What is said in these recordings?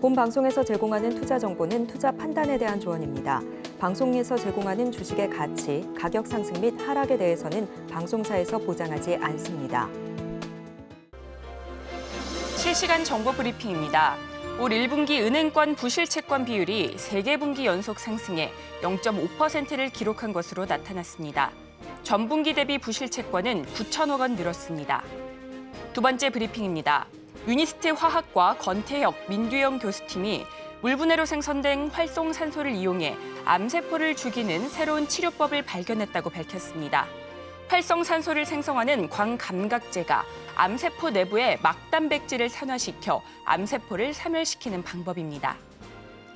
본 방송에서 제공하는 투자 정보는 투자 판단에 대한 조언입니다. 방송에서 제공하는 주식의 가치, 가격 상승 및 하락에 대해서는 방송사에서 보장하지 않습니다. 실시간 정보 브리핑입니다. 올 1분기 은행권 부실채권 비율이 3개 분기 연속 상승해 0.5%를 기록한 것으로 나타났습니다. 전분기 대비 부실채권은 9천억 원 늘었습니다. 두 번째 브리핑입니다. 유니스트 화학과 권태혁, 민규영 교수팀이 물분해로 생성된 활성산소를 이용해 암세포를 죽이는 새로운 치료법을 발견했다고 밝혔습니다. 활성산소를 생성하는 광감각제가 암세포 내부에 막단백질을 산화시켜 암세포를 사멸시키는 방법입니다.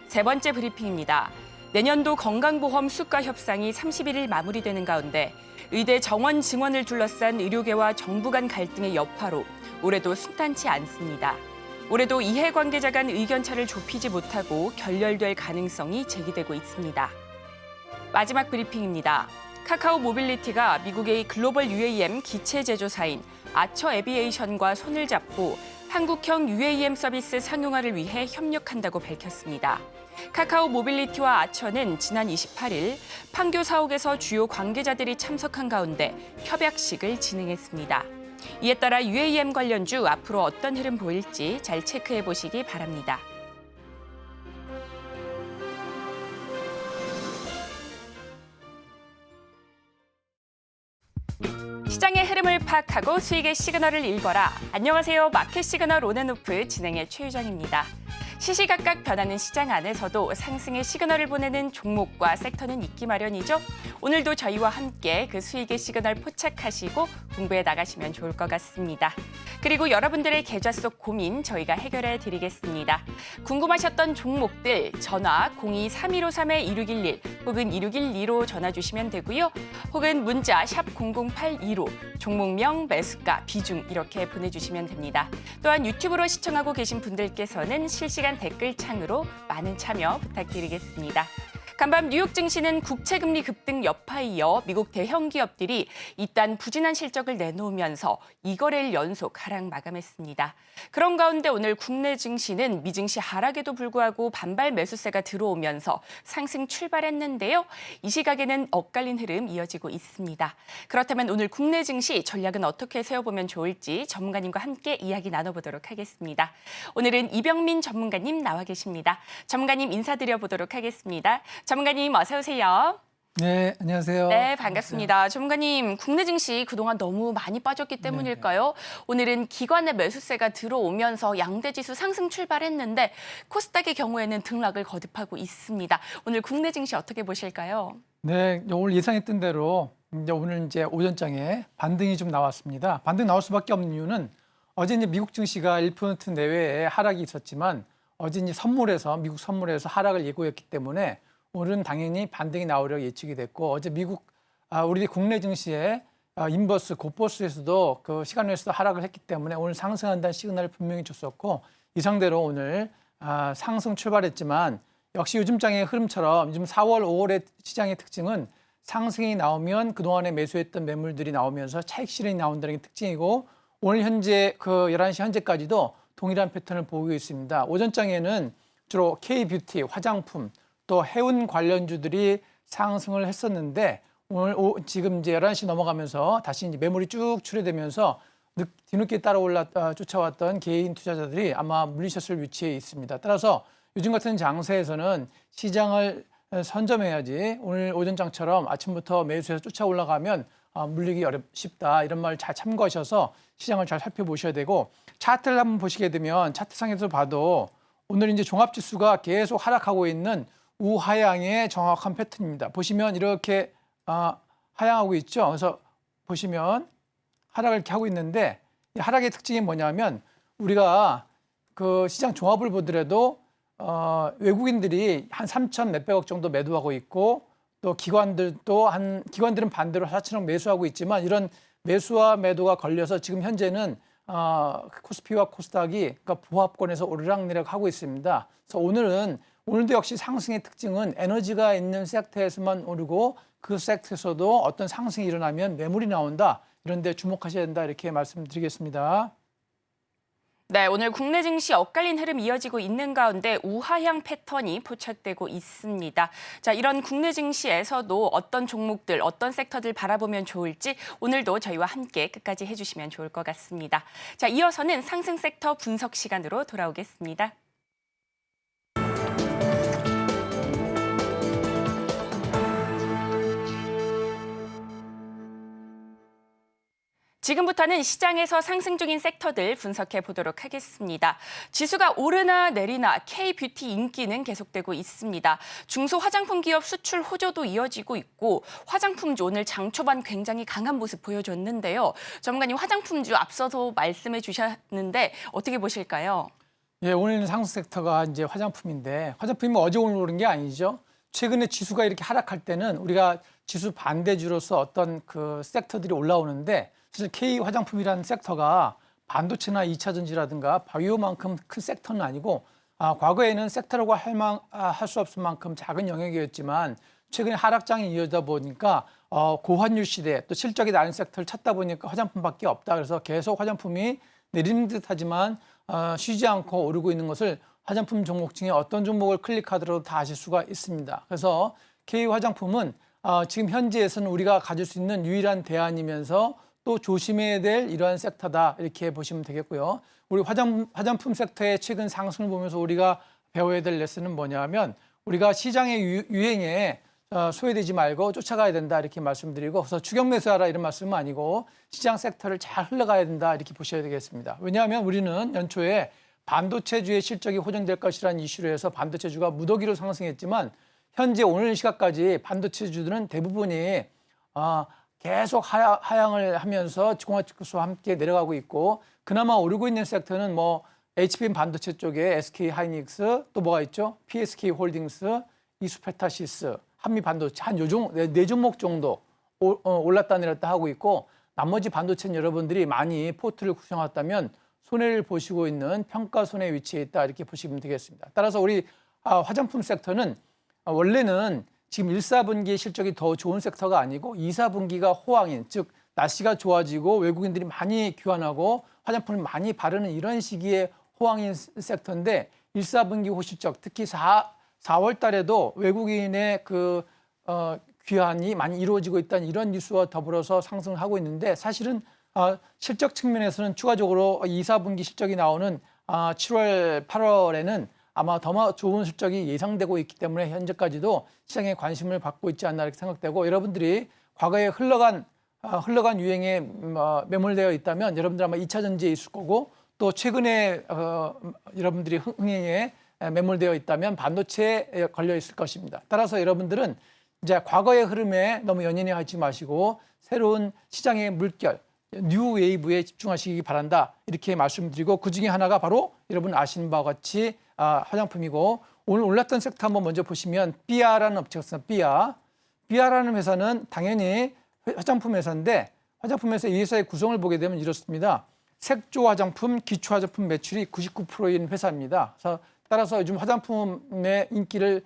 세 번째 브리핑입니다. 내년도 건강보험 수가 협상이 31일 마무리되는 가운데 의대 정원 증원을 둘러싼 의료계와 정부 간 갈등의 여파로 올해도 순탄치 않습니다. 올해도 이해관계자 간 의견차를 좁히지 못하고 결렬될 가능성이 제기되고 있습니다. 마지막 브리핑입니다. 카카오 모빌리티가 미국의 글로벌 UAM 기체 제조사인 아처 에비에이션과 손을 잡고 한국형 UAM 서비스 상용화를 위해 협력한다고 밝혔습니다. 카카오 모빌리티와 아처는 지난 28일 판교 사옥에서 주요 관계자들이 참석한 가운데 협약식을 진행했습니다. 이에 따라 UAM 관련주 앞으로 어떤 흐름 보일지 잘 체크해 보시기 바랍니다. 시장의 흐름을 파악하고 수익의 시그널을 읽어라. 안녕하세요. 마켓 시그널 온앤오프 진행의 최유정입니다. 시시각각 변하는 시장 안에서도 상승의 시그널을 보내는 종목과 섹터는 있기 마련이죠. 오늘도 저희와 함께 그 수익의 시그널 포착하시고 공부해 나가시면 좋을 것 같습니다. 그리고 여러분들의 계좌 속 고민 저희가 해결해 드리겠습니다. 궁금하셨던 종목들 전화 02-3153-2611 혹은 2612로 전화 주시면 되고요. 혹은 문자 샵 0082로 종목명, 매수가, 비중 이렇게 보내주시면 됩니다. 또한 유튜브로 시청하고 계신 분들께서는 실시간 댓글창으로 많은 참여 부탁드리겠습니다. 간밤 뉴욕 증시는 국채금리 급등 여파에 이어 미국 대형 기업들이 이딴 부진한 실적을 내놓으면서 2거래일 연속 하락 마감했습니다. 그런 가운데 오늘 국내 증시는 미증시 하락에도 불구하고 반발 매수세가 들어오면서 상승 출발했는데요. 이 시각에는 엇갈린 흐름 이어지고 있습니다. 그렇다면 오늘 국내 증시 전략은 어떻게 세워보면 좋을지 전문가님과 함께 이야기 나눠보도록 하겠습니다. 오늘은 이병민 전문가님 나와 계십니다. 전문가님 인사드려보도록 하겠습니다. 전문가님 어서 오세요. 네, 안녕하세요. 네, 반갑습니다. 전문가님, 국내 증시 그동안 너무 많이 빠졌기 때문일까요? 오늘은 기관의 매수세가 들어오면서 양대지수 상승 출발했는데 코스닥의 경우에는 등락을 거듭하고 있습니다. 오늘 국내 증시 어떻게 보실까요? 네, 오늘 예상했던 대로 오늘 오전장에 반등이 좀 나왔습니다. 반등 나올 수밖에 없는 이유는 어제 미국 증시가 1% 내외의 하락이 있었지만 어제 미국 선물에서 하락을 예고했기 때문에 오늘은 당연히 반등이 나오려고 예측이 됐고 어제 우리 국내 증시의 인버스, 고버스에서도 그 시간에서도 하락을 했기 때문에 오늘 상승한다는 시그널을 분명히 줬었고 이상대로 오늘 상승 출발했지만 역시 요즘 장의 흐름처럼 요즘 4월, 5월의 시장의 특징은 상승이 나오면 그동안에 매수했던 매물들이 나오면서 차익 실현이 나온다는 게 특징이고 오늘 현재 그 11시 현재까지도 동일한 패턴을 보이고 있습니다. 오전장에는 주로 K뷰티, 화장품, 또 해운 관련주들이 상승을 했었는데 오늘 지금 11시 넘어가면서 다시 매물이 쭉 출회되면서 뒤늦게 쫓아왔던 개인 투자자들이 아마 물리셨을 위치에 있습니다. 따라서 요즘 같은 장세에서는 시장을 선점해야지 오늘 오전장처럼 아침부터 매수해서 쫓아 올라가면 물리기 쉽다 이런 말 잘 참고하셔서 시장을 잘 살펴보셔야 되고 차트를 한번 보시게 되면 차트상에서 봐도 오늘 종합지수가 계속 하락하고 있는 우하향의 정확한 패턴입니다. 보시면 이렇게 하향하고 있죠. 그래서 보시면 하락을 이렇게 하고 있는데 이 하락의 특징이 뭐냐면 우리가 그 시장 종합을 보더라도 외국인들이 한 3천 몇백억 정도 매도하고 있고 또 기관들은 반대로 4천억 매수하고 있지만 이런 매수와 매도가 걸려서 지금 현재는 코스피와 코스닥이 그러니까 보합권에서 오르락내리락 하고 있습니다. 그래서 오늘도 역시 상승의 특징은 에너지가 있는 섹터에서만 오르고 그 섹터에서도 어떤 상승이 일어나면 매물이 나온다. 이런 데 주목하셔야 된다. 이렇게 말씀드리겠습니다. 네, 오늘 국내 증시 엇갈린 흐름 이어지고 있는 가운데 우하향 패턴이 포착되고 있습니다. 자, 이런 국내 증시에서도 어떤 종목들, 어떤 섹터들 바라보면 좋을지 오늘도 저희와 함께 끝까지 해주시면 좋을 것 같습니다. 자, 이어서는 상승 섹터 분석 시간으로 돌아오겠습니다. 지금부터는 시장에서 상승 중인 섹터들 분석해 보도록 하겠습니다. 지수가 오르나 내리나 K-뷰티 인기는 계속되고 있습니다. 중소 화장품 기업 수출 호조도 이어지고 있고 화장품주 오늘 장 초반 굉장히 강한 모습 보여줬는데요. 전문가님 화장품주 앞서도 말씀해 주셨는데 어떻게 보실까요? 예, 오늘은 상승 섹터가 이제 화장품인데 화장품이 어제 오늘 오른 게 아니죠. 최근에 지수가 이렇게 하락할 때는 우리가 지수 반대주로서 어떤 그 섹터들이 올라오는데 사실 K 화장품이라는 섹터가 반도체나 2차 전지라든가 바이오만큼 큰 섹터는 아니고 과거에는 섹터라고 할 수 없을 만큼 작은 영역이었지만 최근에 하락장이 이어지다 보니까 고환율 시대 또 실적이 낮은 섹터를 찾다 보니까 화장품밖에 없다. 그래서 계속 화장품이 내리는 듯하지만 쉬지 않고 오르고 있는 것을 화장품 종목 중에 어떤 종목을 클릭하더라도 다 아실 수가 있습니다. 그래서 K 화장품은 지금 현재에서는 우리가 가질 수 있는 유일한 대안이면서 또 조심해야 될 이러한 섹터다 이렇게 보시면 되겠고요. 우리 화장품 섹터의 최근 상승을 보면서 우리가 배워야 될 레슨은 뭐냐면 우리가 시장의 유행에 소외되지 말고 쫓아가야 된다 이렇게 말씀드리고 그래서 추격 매수하라 이런 말씀은 아니고 시장 섹터를 잘 흘러가야 된다 이렇게 보셔야 되겠습니다. 왜냐하면 우리는 연초에 반도체주의 실적이 호전될 것이라는 이슈로 해서 반도체주가 무더기로 상승했지만 현재 오늘 시각까지 반도체주들은 대부분이 계속 하향을 하면서 공화지수와 함께 내려가고 있고 그나마 오르고 있는 섹터는 뭐 HBM 반도체 쪽에 SK 하이닉스 또 뭐가 있죠? PSK 홀딩스, 이수페타시스, 한미 반도체 한 네 종목 정도 올랐다 내렸다 하고 있고 나머지 반도체는 여러분들이 많이 포트를 구성했다면 손해를 보시고 있는 평가손해 위치에 있다 이렇게 보시면 되겠습니다. 따라서 우리 화장품 섹터는 원래는 지금 1, 4분기 실적이 더 좋은 섹터가 아니고 2, 4분기가 호황인, 즉 날씨가 좋아지고 외국인들이 많이 귀환하고 화장품을 많이 바르는 이런 시기에 호황인 섹터인데 1, 4분기 호실적, 특히 4월 달에도 외국인의 그 귀환이 많이 이루어지고 있다는 이런 뉴스와 더불어서 상승을 하고 있는데 사실은 실적 측면에서는 추가적으로 2, 4분기 실적이 나오는 7월, 8월에는 아마 더 좋은 실적이 예상되고 있기 때문에 현재까지도 시장에 관심을 받고 있지 않나 이렇게 생각되고 여러분들이 과거에 흘러간 유행에 매몰되어 있다면 여러분들 아마 2차 전지에 있을 거고 또 최근에 여러분들이 흥행에 매몰되어 있다면 반도체에 걸려 있을 것입니다. 따라서 여러분들은 이제 과거의 흐름에 너무 연연해 하지 마시고 새로운 시장의 물결, 뉴 웨이브에 집중하시기 바란다. 이렇게 말씀드리고 그중에 하나가 바로 여러분 아시는 바와 같이 화장품이고 오늘 올랐던 섹터 한번 먼저 보시면 삐아라는 업체가 있습니다. 삐아라는 회사는 당연히 화장품 회사인데 화장품 회사 이 회사의 구성을 보게 되면 이렇습니다. 색조 화장품, 기초 화장품 매출이 99%인 회사입니다. 그래서 따라서 요즘 화장품의 인기를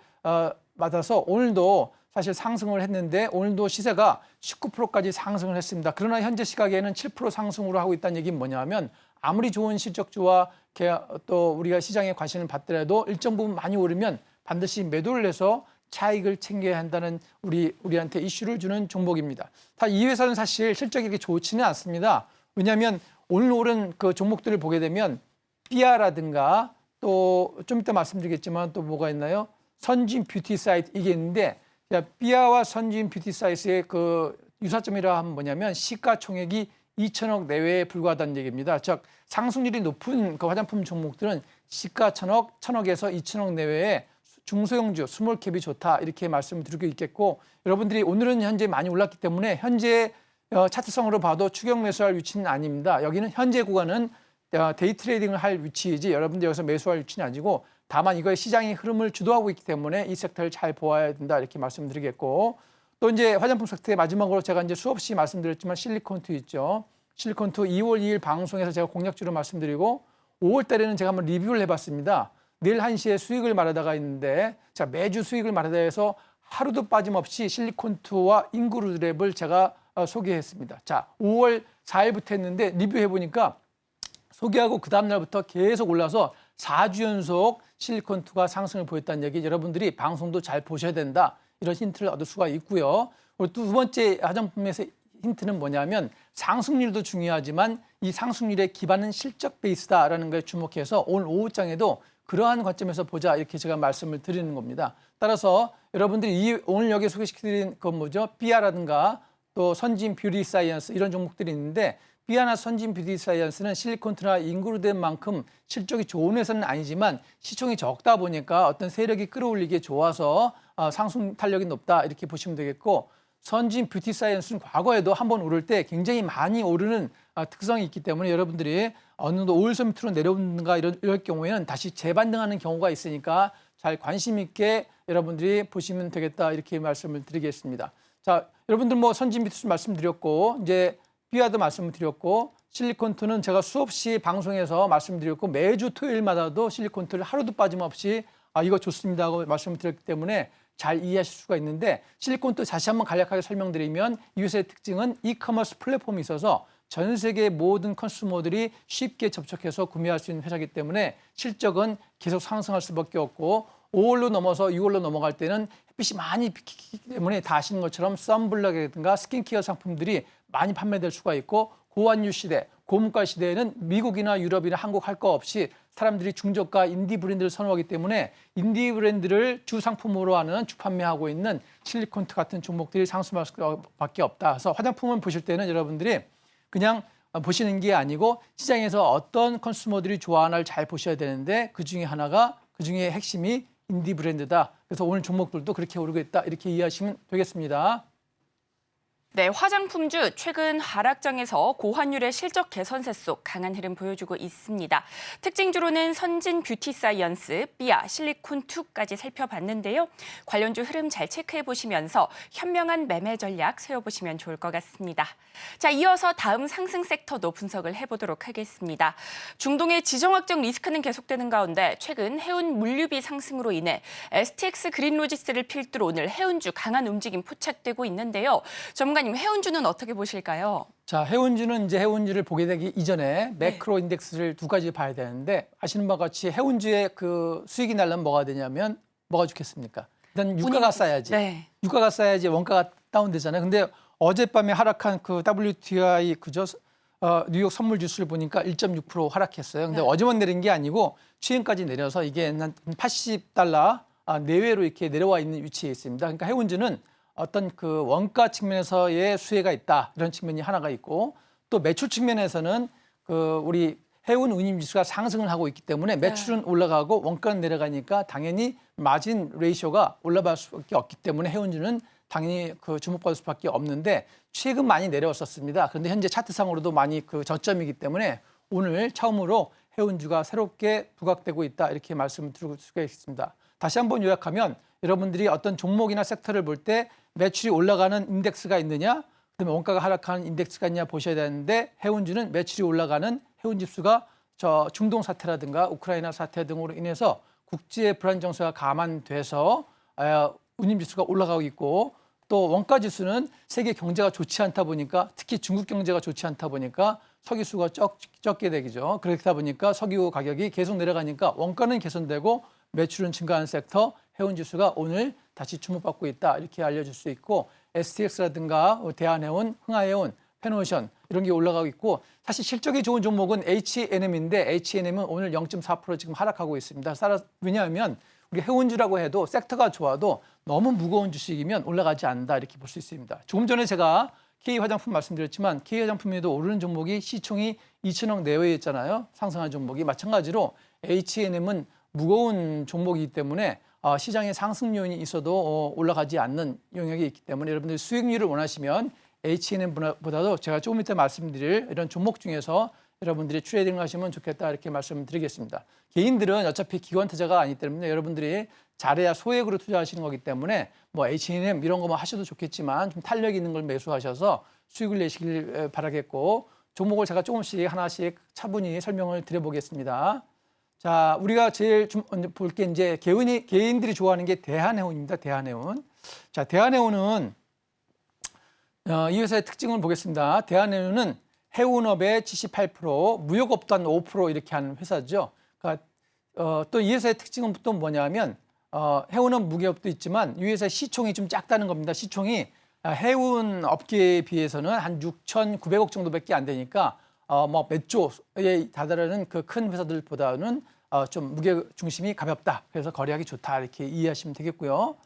받아서 오늘도 사실 상승을 했는데 오늘도 시세가 19%까지 상승을 했습니다. 그러나 현재 시각에는 7% 상승으로 하고 있다는 얘기는 뭐냐면 아무리 좋은 실적주와 또 우리가 시장에 관심을 받더라도 일정 부분 많이 오르면 반드시 매도를 해서 차익을 챙겨야 한다는 우리한테 이슈를 주는 종목입니다. 이 회사는 사실 실적이 그렇게 좋지는 않습니다. 왜냐하면 오늘 오른 그 종목들을 보게 되면 삐아라든가 또 좀 이따 말씀드리겠지만 또 뭐가 있나요? 선진 뷰티 사이트 이게 있는데 삐아와 선진 뷰티 사이트의 그 유사점이라 하면 뭐냐면 시가총액이 2천억 내외에 불과하다는 얘기입니다. 즉 상승률이 높은 그 화장품 종목들은 시가 1,000억에서 2천억 내외에 중소형주, 스몰캡이 좋다 이렇게 말씀을 드리고 있겠고 여러분들이 오늘은 현재 많이 올랐기 때문에 현재 차트성으로 봐도 추격 매수할 위치는 아닙니다. 여기는 현재 구간은 데이 트레이딩을 할 위치이지 여러분들 여기서 매수할 위치는 아니고 다만 이거의 시장의 흐름을 주도하고 있기 때문에 이 섹터를 잘 보아야 된다 이렇게 말씀드리겠고 또 이제 화장품 섹터의 마지막으로 제가 이제 수없이 말씀드렸지만 실리콘투 있죠. 실리콘투 2월 2일 방송에서 제가 공략주로 말씀드리고 5월 달에는 제가 한번 리뷰를 해봤습니다. 내일 1시에 수익을 말하다가 있는데 제가 매주 수익을 말하다 해서 하루도 빠짐없이 실리콘투와 인그루드랩을 제가 소개했습니다. 자, 5월 4일부터 했는데 리뷰해보니까 소개하고 그 다음 날부터 계속 올라서 4주 연속 실리콘2가 상승을 보였다는 얘기 여러분들이 방송도 잘 보셔야 된다. 이런 힌트를 얻을 수가 있고요. 그리고 두 번째 화장품에서 힌트는 뭐냐면 상승률도 중요하지만 이 상승률의 기반은 실적 베이스다라는 거에 주목해서 오늘 오후장에도 그러한 관점에서 보자 이렇게 제가 말씀을 드리는 겁니다. 따라서 여러분들이 오늘 여기 소개시켜드린 그 뭐죠? 삐아라든가 또 선진 뷰티 사이언스 이런 종목들이 있는데 삐아나 선진 뷰티 사이언스는 실리콘투나 인구로 만큼 실적이 좋은 회사는 아니지만 시총이 적다 보니까 어떤 세력이 끌어올리기에 좋아서 상승 탄력이 높다 이렇게 보시면 되겠고 선진 뷰티 사이언스는 과거에도 한번 오를 때 굉장히 많이 오르는 특성이 있기 때문에 여러분들이 어느 정도 5일선 밑으로 내려오는가 이럴 경우에는 다시 재반등하는 경우가 있으니까 잘 관심 있게 여러분들이 보시면 되겠다 이렇게 말씀을 드리겠습니다. 자, 여러분들 뭐 선진 뷰티 말씀드렸고 이제 삐아도 말씀드렸고 실리콘투는 제가 수없이 방송에서 말씀드렸고 매주 토요일마다도 실리콘투를 하루도 빠짐없이 이거 좋습니다 하고 말씀드렸기 때문에 잘 이해하실 수가 있는데 실리콘투 다시 한번 간략하게 설명드리면 이 회사의 특징은 이커머스 플랫폼이 있어서 전 세계 모든 컨슈머들이 쉽게 접촉해서 구매할 수 있는 회사이기 때문에 실적은 계속 상승할 수밖에 없고 5월로 넘어서 6월로 넘어갈 때는 햇빛이 많이 비치기 때문에 다 아시는 것처럼 선블럭이라든가 스킨케어 상품들이 많이 판매될 수가 있고 고환율 시대, 고물가 시대에는 미국이나 유럽이나 한국 할 거 없이 사람들이 중저가 인디 브랜드를 선호하기 때문에 인디 브랜드를 주 상품으로 하는 주 판매하고 있는 실리콘투 같은 종목들이 상승할 수밖에 없다. 그래서 화장품을 보실 때는 여러분들이 그냥 보시는 게 아니고 시장에서 어떤 컨슈머들이 좋아하나를 잘 보셔야 되는데 그중에 핵심이 인디 브랜드다. 그래서 오늘 종목들도 그렇게 오르고 있다. 이렇게 이해하시면 되겠습니다. 네, 화장품주 최근 하락장에서 고환율의 실적 개선세 속 강한 흐름 보여주고 있습니다. 특징주로는 선진 뷰티 사이언스, 삐아, 실리콘2까지 살펴봤는데요. 관련주 흐름 잘 체크해 보시면서 현명한 매매 전략 세워보시면 좋을 것 같습니다. 자, 이어서 다음 상승 섹터도 분석을 해보도록 하겠습니다. 중동의 지정학적 리스크는 계속되는 가운데 최근 해운 물류비 상승으로 인해 STX 그린로지스를 필두로 오늘 해운주 강한 움직임 포착되고 있는데요. 전문가님, 해운주는 어떻게 보실까요? 자, 해운주는 이제 해운주를 보게 되기 이전에 매크로 인덱스를 두 가지 봐야 되는데 아시는 바와 같이 해운주의 그 수익이 날려면 뭐가 되냐면 뭐가 좋겠습니까? 일단 유가가 싸야지. 네. 유가가 싸야지 원가가 다운되잖아요. 근데 어젯밤에 하락한 그 WTI 뉴욕 선물 지수를 보니까 1.6% 하락했어요. 근데 어제만 내린 게 아니고 최근까지 내려서 이게 한 $80 내외로 이렇게 내려와 있는 위치에 있습니다. 그러니까 해운주는 어떤 그 원가 측면에서의 수혜가 있다 이런 측면이 하나가 있고 또 매출 측면에서는 그 우리 해운 운임 지수가 상승을 하고 있기 때문에 매출은 올라가고 원가는 내려가니까 당연히 마진 레이쇼가 올라갈 수밖에 없기 때문에 해운주는 당연히 그 주목받을 수밖에 없는데 최근 많이 내려왔었습니다. 그런데 현재 차트상으로도 많이 그 저점이기 때문에 오늘 처음으로 해운주가 새롭게 부각되고 있다 이렇게 말씀을 드릴 수가 있습니다. 다시 한번 요약하면 여러분들이 어떤 종목이나 섹터를 볼 때 매출이 올라가는 인덱스가 있느냐, 그다음에 원가가 하락하는 인덱스가 있느냐 보셔야 되는데 해운주는 매출이 올라가는 해운 지수가 저 중동 사태라든가 우크라이나 사태 등으로 인해서 국제 불안 정세가 감안돼서 운임 지수가 올라가고 있고 또 원가 지수는 세계 경제가 좋지 않다 보니까 특히 중국 경제가 좋지 않다 보니까 석유수가 적게 되죠. 그렇다 보니까 석유 가격이 계속 내려가니까 원가는 개선되고 매출은 증가하는 섹터 해운 지수가 오늘 다시 주목받고 있다 이렇게 알려줄 수 있고 STX라든가 대한해운, 흥하해운, 페노오션 이런 게 올라가고 있고 사실 실적이 좋은 종목은 H&M인데 H&M은 오늘 0.4% 지금 하락하고 있습니다. 왜냐하면 우리 해운주라고 해도 섹터가 좋아도 너무 무거운 주식이면 올라가지 않는다 이렇게 볼 수 있습니다. 조금 전에 제가 K화장품 말씀드렸지만 K화장품에도 오르는 종목이 시총이 2천억 내외였잖아요. 상승한 종목이 마찬가지로 H&M은 무거운 종목이기 때문에 시장에 상승 요인이 있어도 올라가지 않는 영역이 있기 때문에 여러분들이 수익률을 원하시면 H&M보다도 제가 조금 이따 말씀드릴 이런 종목 중에서 여러분들이 트레이딩을 하시면 좋겠다 이렇게 말씀드리겠습니다. 개인들은 어차피 기관 투자가 아니기 때문에 여러분들이 잘해야 소액으로 투자하시는 거기 때문에 뭐 H&M 이런 거만 하셔도 좋겠지만 좀 탄력 있는 걸 매수하셔서 수익을 내시길 바라겠고 종목을 제가 조금씩 하나씩 차분히 설명을 드려보겠습니다. 자, 우리가 제일 좀 볼 게 이제 개인들이 좋아하는 게 대한해운입니다. 대한해운. 자, 대한해운은 이 회사의 특징을 보겠습니다. 대한해운은 해운업의 78%, 무역업도 한 5% 이렇게 하는 회사죠. 그러니까 또 이 회사의 특징은 또 뭐냐면 해운업 무역업도 있지만 이 회사의 시총이 좀 작다는 겁니다. 시총이 해운 업계에 비해서는 한 6,900억 정도밖에 안 되니까 뭐 몇 조에 다다르는 그 큰 회사들보다는 좀 무게 중심이 가볍다. 그래서 거래하기 좋다. 이렇게 이해하시면 되겠고요.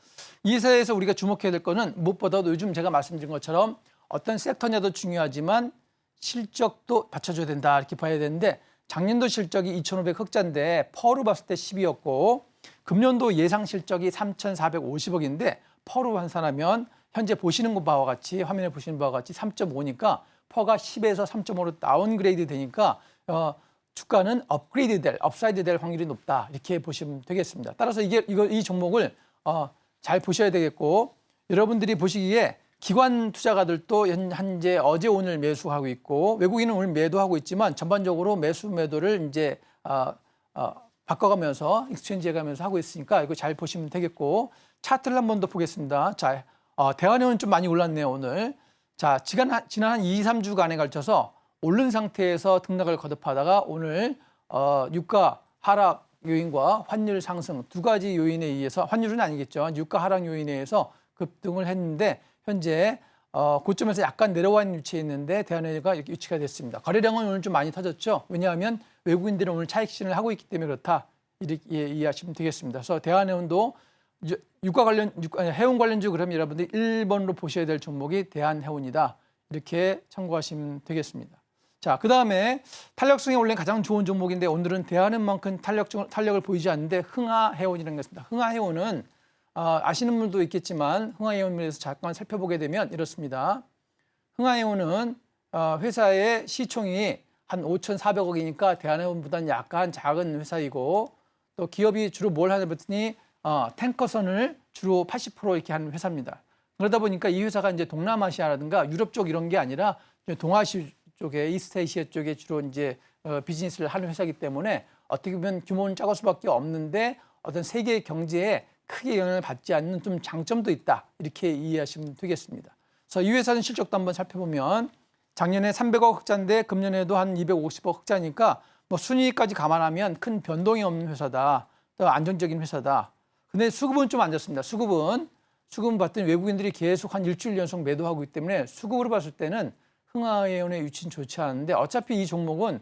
이 회사에서 우리가 주목해야 될 거는 무엇보다도 요즘 제가 말씀드린 것처럼 어떤 섹터냐도 중요하지만 실적도 받쳐줘야 된다. 이렇게 봐야 되는데 작년도 실적이 2,500 흑자인데 퍼로 봤을 때 10이었고 금년도 예상 실적이 3,450억인데 퍼로 환산하면 현재 보시는 바와 같이 화면에 보시는 바와 같이 3.5니까 퍼가 10에서 3.5로 다운그레이드 되니까 주가는 업그레이드 될, 업사이드 될 확률이 높다. 이렇게 보시면 되겠습니다. 따라서 이 종목을 잘 보셔야 되겠고 여러분들이 보시기에 기관 투자가들도 현재 어제 오늘 매수하고 있고 외국인은 오늘 매도하고 있지만 전반적으로 매도를 이제 바꿔가면서 익스체인지 해가면서 하고 있으니까 이거 잘 보시면 되겠고 차트를 한 번 더 보겠습니다. 자, 대한해운은 좀 많이 올랐네요 오늘. 자, 지난 한 2, 3주간에 걸쳐서 오른 상태에서 등락을 거듭하다가 오늘 유가 하락 요인과 환율 상승 두 가지 요인에 의해서 환율은 아니겠죠. 유가 하락 요인에 의해서 급등을 했는데 현재 고점에서 약간 내려와 있는 위치에 있는데 대한해운가 이렇게 위치가 됐습니다. 거래량은 오늘 좀 많이 터졌죠. 왜냐하면 외국인들은 오늘 차익 실현을 하고 있기 때문에 그렇다. 이렇게 이해하시면 되겠습니다. 그래서 대한해운도 해운 관련주 그러면 여러분들이 1번으로 보셔야 될 종목이 대한해운이다. 이렇게 참고하시면 되겠습니다. 자, 그 다음에 탄력성이 원래 가장 좋은 종목인데 오늘은 대한해운만큼 탄력을 보이지 않는데 흥하해운이라는 것입니다. 흥하해운은 아시는 분도 있겠지만 흥하해운에서 잠깐 살펴보게 되면 이렇습니다. 흥하해운은 회사의 시총이 한 5,400억이니까 대한해운보다는 약간 작은 회사이고 또 기업이 주로 뭘 하냐 봤더니 탱커선을 주로 80% 이렇게 하는 회사입니다. 그러다 보니까 이 회사가 이제 동남아시아라든가 유럽 쪽 이런 게 아니라 동아시아 쪽에 이스트에이시아 쪽에 주로 이제 비즈니스를 하는 회사이기 때문에 어떻게 보면 규모는 작을 수밖에 없는데 어떤 세계 경제에 크게 영향을 받지 않는 좀 장점도 있다. 이렇게 이해하시면 되겠습니다. 그래서 이 회사는 실적도 한번 살펴보면 작년에 300억 흑자인데 금년에도 한 250억 흑자니까 뭐 순이익까지 감안하면 큰 변동이 없는 회사다. 또 안정적인 회사다. 근데 수급은 좀 안 좋습니다. 수급은 봤더니 외국인들이 계속 한 일주일 연속 매도하고 있기 때문에 수급으로 봤을 때는 흥하해운의 위치는 좋지 않은데 어차피 이 종목은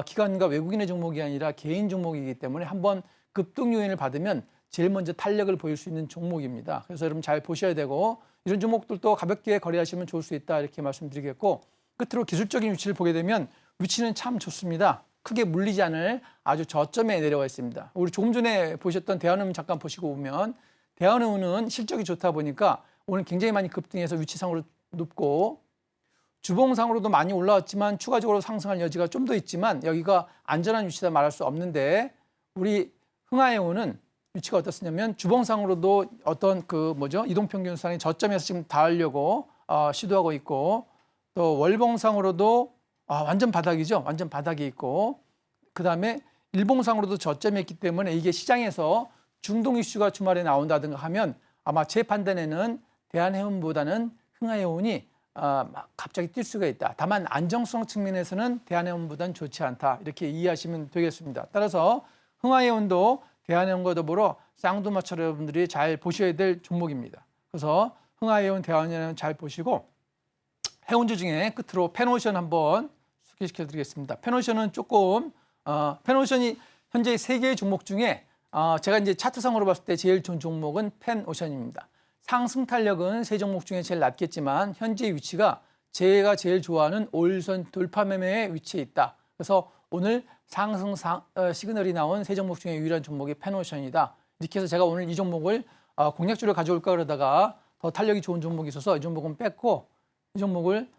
기관과 외국인의 종목이 아니라 개인 종목이기 때문에 한번 급등 요인을 받으면 제일 먼저 탄력을 보일 수 있는 종목입니다. 그래서 여러분 잘 보셔야 되고 이런 종목들도 가볍게 거래하시면 좋을 수 있다 이렇게 말씀드리겠고 끝으로 기술적인 위치를 보게 되면 위치는 참 좋습니다. 크게 물리지 않을 아주 저점에 내려와 있습니다. 우리 조금 전에 보셨던 대한해운 잠깐 보시고 보면 대한해운은 실적이 좋다 보니까 오늘 굉장히 많이 급등해서 위치상으로 높고 주봉상으로도 많이 올라왔지만 추가적으로 상승할 여지가 좀 더 있지만 여기가 안전한 위치다 말할 수 없는데 우리 흥하해운은 위치가 어떻냐면 주봉상으로도 어떤 이동평균선의 저점에서 지금 닿으려고 시도하고 있고 또 월봉상으로도 완전 바닥이죠. 완전 바닥이 있고 그다음에 일봉상으로도 저점이 있기 때문에 이게 시장에서 중동 이슈가 주말에 나온다든가 하면 아마 제 판단에는 대한해운보다는 흥하해운이 갑자기 뛸 수가 있다. 다만 안정성 측면에서는 대한해운보다는 좋지 않다. 이렇게 이해하시면 되겠습니다. 따라서 흥하해운도 대한해운과 더불어 쌍두마차 여러분들이 잘 보셔야 될 종목입니다. 그래서 흥하해운, 대한해운 잘 보시고 해운주 중에 끝으로 펜오션 한번 소개시켜 드리겠습니다. 펜오션은 펜오션이 현재 3개의 종목 중에 제가 이제 차트상으로 봤을 때 제일 좋은 종목은 펜오션입니다. 상승 탄력은 3 종목 중에 제일 낮겠지만 현재 위치가 제가 제일 좋아하는 5일선 돌파 매매의 위치에 있다. 그래서 오늘 상승 시그널이 나온 3 종목 중에 유일한 종목이 펜오션이다. 이렇게 해서 제가 오늘 이 종목을 공략주를 가져올까 그러다가 더 탄력이 좋은 종목이 있어서 이 종목은 뺐고 이 종목을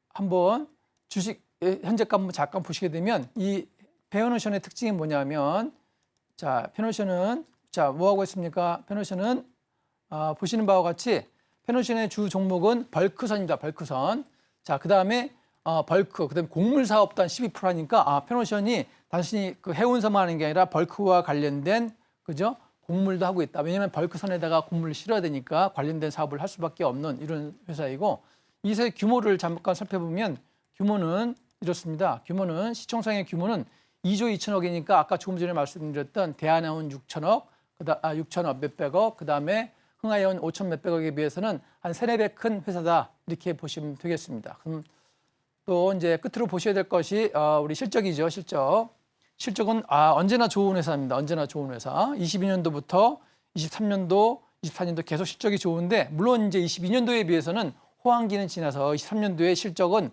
한번 주식 현재가 한번 잠깐 보시게 되면 이 펜오션의 특징이 뭐냐면 자, 펜오션은 뭐 하고 있습니까? 펜오션은 보시는 바와 같이 펜오션의 주 종목은 벌크선입니다. 벌크선. 자, 그다음에 벌크, 그다음에 곡물 사업도 한 12% 하니까 펜오션이 단순히 그 해운사만 하는 게 아니라 벌크와 관련된 그죠? 곡물도 하고 있다. 왜냐하면 벌크선에다가 곡물을 실어야 되니까 관련된 사업을 할 수밖에 없는 이런 회사이고 이 회사의 규모를 잠깐 살펴보면 규모는 이렇습니다. 규모는 시총상의 규모는 2조 2천억이니까 아까 조금 전에 말씀드렸던 대한해운 6천억, 6천억 몇백억, 그다음에 흥하해운 5천 몇백억에 비해서는 한 3-4배 큰 회사다 이렇게 보시면 되겠습니다. 그럼 또 이제 끝으로 보셔야 될 것이 우리 실적이죠. 실적은 언제나 좋은 회사입니다. 언제나 좋은 회사. 22년도부터 23년도, 24년도 계속 실적이 좋은데 물론 이제 22년도에 비해서는 호황기는 지나서 23년도에 실적은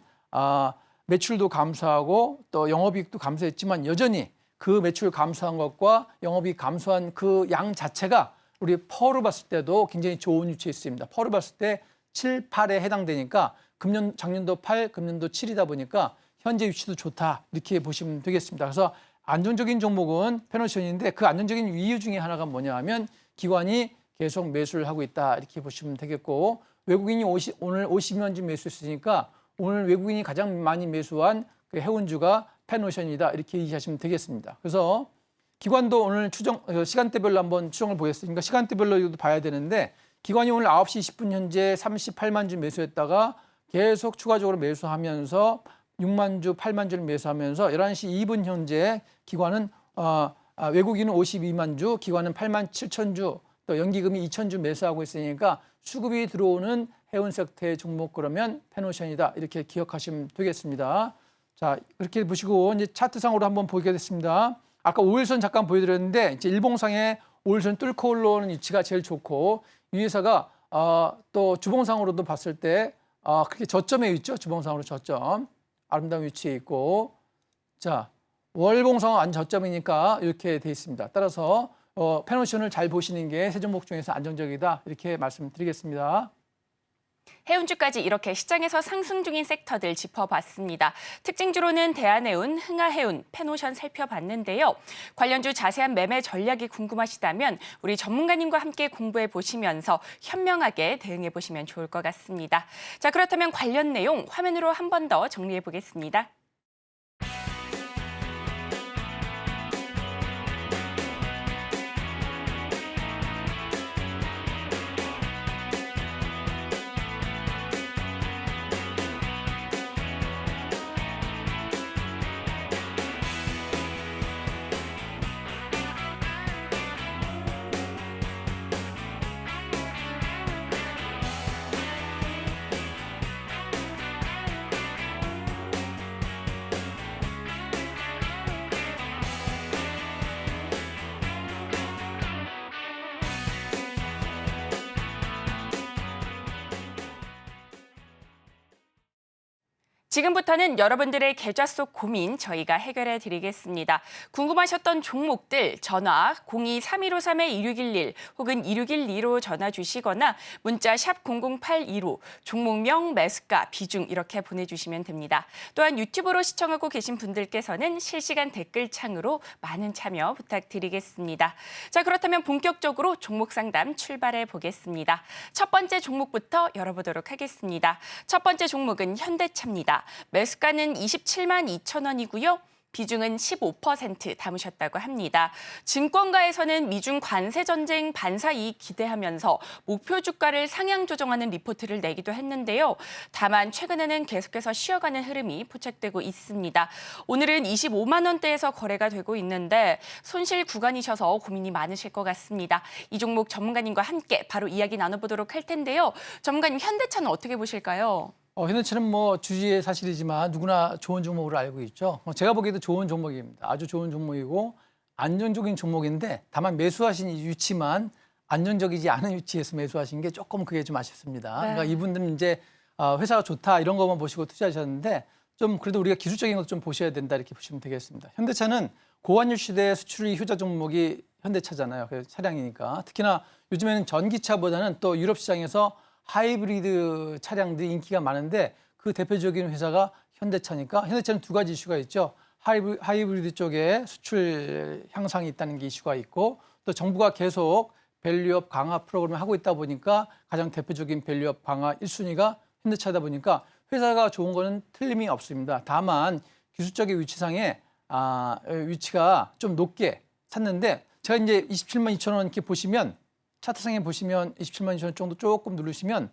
매출도 감소하고 또 영업이익도 감소했지만 여전히 그 매출 감소한 것과 영업이익 감소한 그 양 자체가 우리 퍼로 봤을 때도 굉장히 좋은 위치에 있습니다. 퍼로 봤을 때 7, 8에 해당되니까 작년도 8, 금년도 7이다 보니까 현재 위치도 좋다 이렇게 보시면 되겠습니다. 그래서 안정적인 종목은 페노션인데 그 안정적인 이유 중에 하나가 뭐냐 하면 기관이 계속 매수를 하고 있다 이렇게 보시면 되겠고 외국인이 오늘 50만 주 매수했으니까 오늘 외국인이 가장 많이 매수한 그 해운주가 페노션이다 이렇게 이해하시면 되겠습니다. 그래서 기관도 오늘 시간대별로 한번 추정을 보겠습니다. 시간대별로 이것도 봐야 되는데 기관이 오늘 9시 20분 현재 38만 주 매수했다가 계속 추가적으로 매수하면서 6만 주, 8만 주를 매수하면서 11시 2분 현재 기관은 외국인은 52만 주, 기관은 8만 7천 주, 또 연기금이 2천 주 매수하고 있으니까 수급이 들어오는 해운 섹터의 종목 그러면 페노션이다 이렇게 기억하시면 되겠습니다. 자 이렇게 보시고 이제 차트상으로 한번 보겠습니다. 아까 5일선 잠깐 보여드렸는데 이제 일봉상에 5일선 뚫고 올라오는 위치가 제일 좋고 이 회사가 또 주봉상으로도 봤을 때 그렇게 저점에 있죠. 주봉상으로 저점 아름다운 위치에 있고 자 월봉상은 안 저점이니까 이렇게 돼 있습니다. 따라서 페노션을 잘 보시는 게 세 종목 중에서 안정적이다 이렇게 말씀드리겠습니다. 해운주까지 이렇게 시장에서 상승 중인 섹터들 짚어봤습니다. 특징주로는 대한해운, 흥하해운, 페노션 살펴봤는데요. 관련주 자세한 매매 전략이 궁금하시다면 우리 전문가님과 함께 공부해 보시면서 현명하게 대응해 보시면 좋을 것 같습니다. 자, 그렇다면 관련 내용 화면으로 한 번 더 정리해 보겠습니다. 지금부터는 여러분들의 계좌 속 고민 저희가 해결해 드리겠습니다. 궁금하셨던 종목들 전화 02-3153-2611 혹은 2612로 전화 주시거나 문자 샵 0082로 종목명, 매수가, 비중 이렇게 보내주시면 됩니다. 또한 유튜브로 시청하고 계신 분들께서는 실시간 댓글창으로 많은 참여 부탁드리겠습니다. 자, 그렇다면 본격적으로 종목 상담 출발해 보겠습니다. 첫 번째 종목부터 열어보도록 하겠습니다. 첫 번째 종목은 현대차입니다. 매수가는 27만 2천 원이고요. 비중은 15% 담으셨다고 합니다. 증권가에서는 미중 관세 전쟁 반사 이익 기대하면서 목표 주가를 상향 조정하는 리포트를 내기도 했는데요. 다만 최근에는 계속해서 쉬어가는 흐름이 포착되고 있습니다. 오늘은 25만 원대에서 거래가 되고 있는데 손실 구간이셔서 고민이 많으실 것 같습니다. 이 종목 전문가님과 함께 바로 이야기 나눠보도록 할 텐데요. 전문가님, 현대차는 어떻게 보실까요? 현대차는 뭐 주지의 사실이지만 누구나 좋은 종목으로 알고 있죠. 제가 보기에도 좋은 종목입니다. 아주 좋은 종목이고 안정적인 종목인데 다만 매수하신 이 위치만 안정적이지 않은 위치에서 매수하신 게 조금 그게 좀 아쉽습니다. 네. 그러니까 이분들은 이제 회사가 좋다 이런 것만 보시고 투자하셨는데 좀 그래도 우리가 기술적인 것 좀 보셔야 된다 이렇게 보시면 되겠습니다. 현대차는 고환율 시대의 수출이 효자 종목이 현대차잖아요. 그래서 차량이니까. 특히나 요즘에는 전기차보다는 또 유럽 시장에서 하이브리드 차량들이 인기가 많은데 그 대표적인 회사가 현대차니까 현대차는 두 가지 이슈가 있죠. 하이브리드 쪽에 수출 향상이 있다는 게 이슈가 있고 또 정부가 계속 밸류업 강화 프로그램을 하고 있다 보니까 가장 대표적인 밸류업 강화 1순위가 현대차다 보니까 회사가 좋은 거는 틀림이 없습니다. 다만 기술적인 위치상에 위치가 좀 높게 샀는데 제가 이제 27만 2천 원 이렇게 보시면 차트상에 보시면 27만 2천 원 정도 조금 누르시면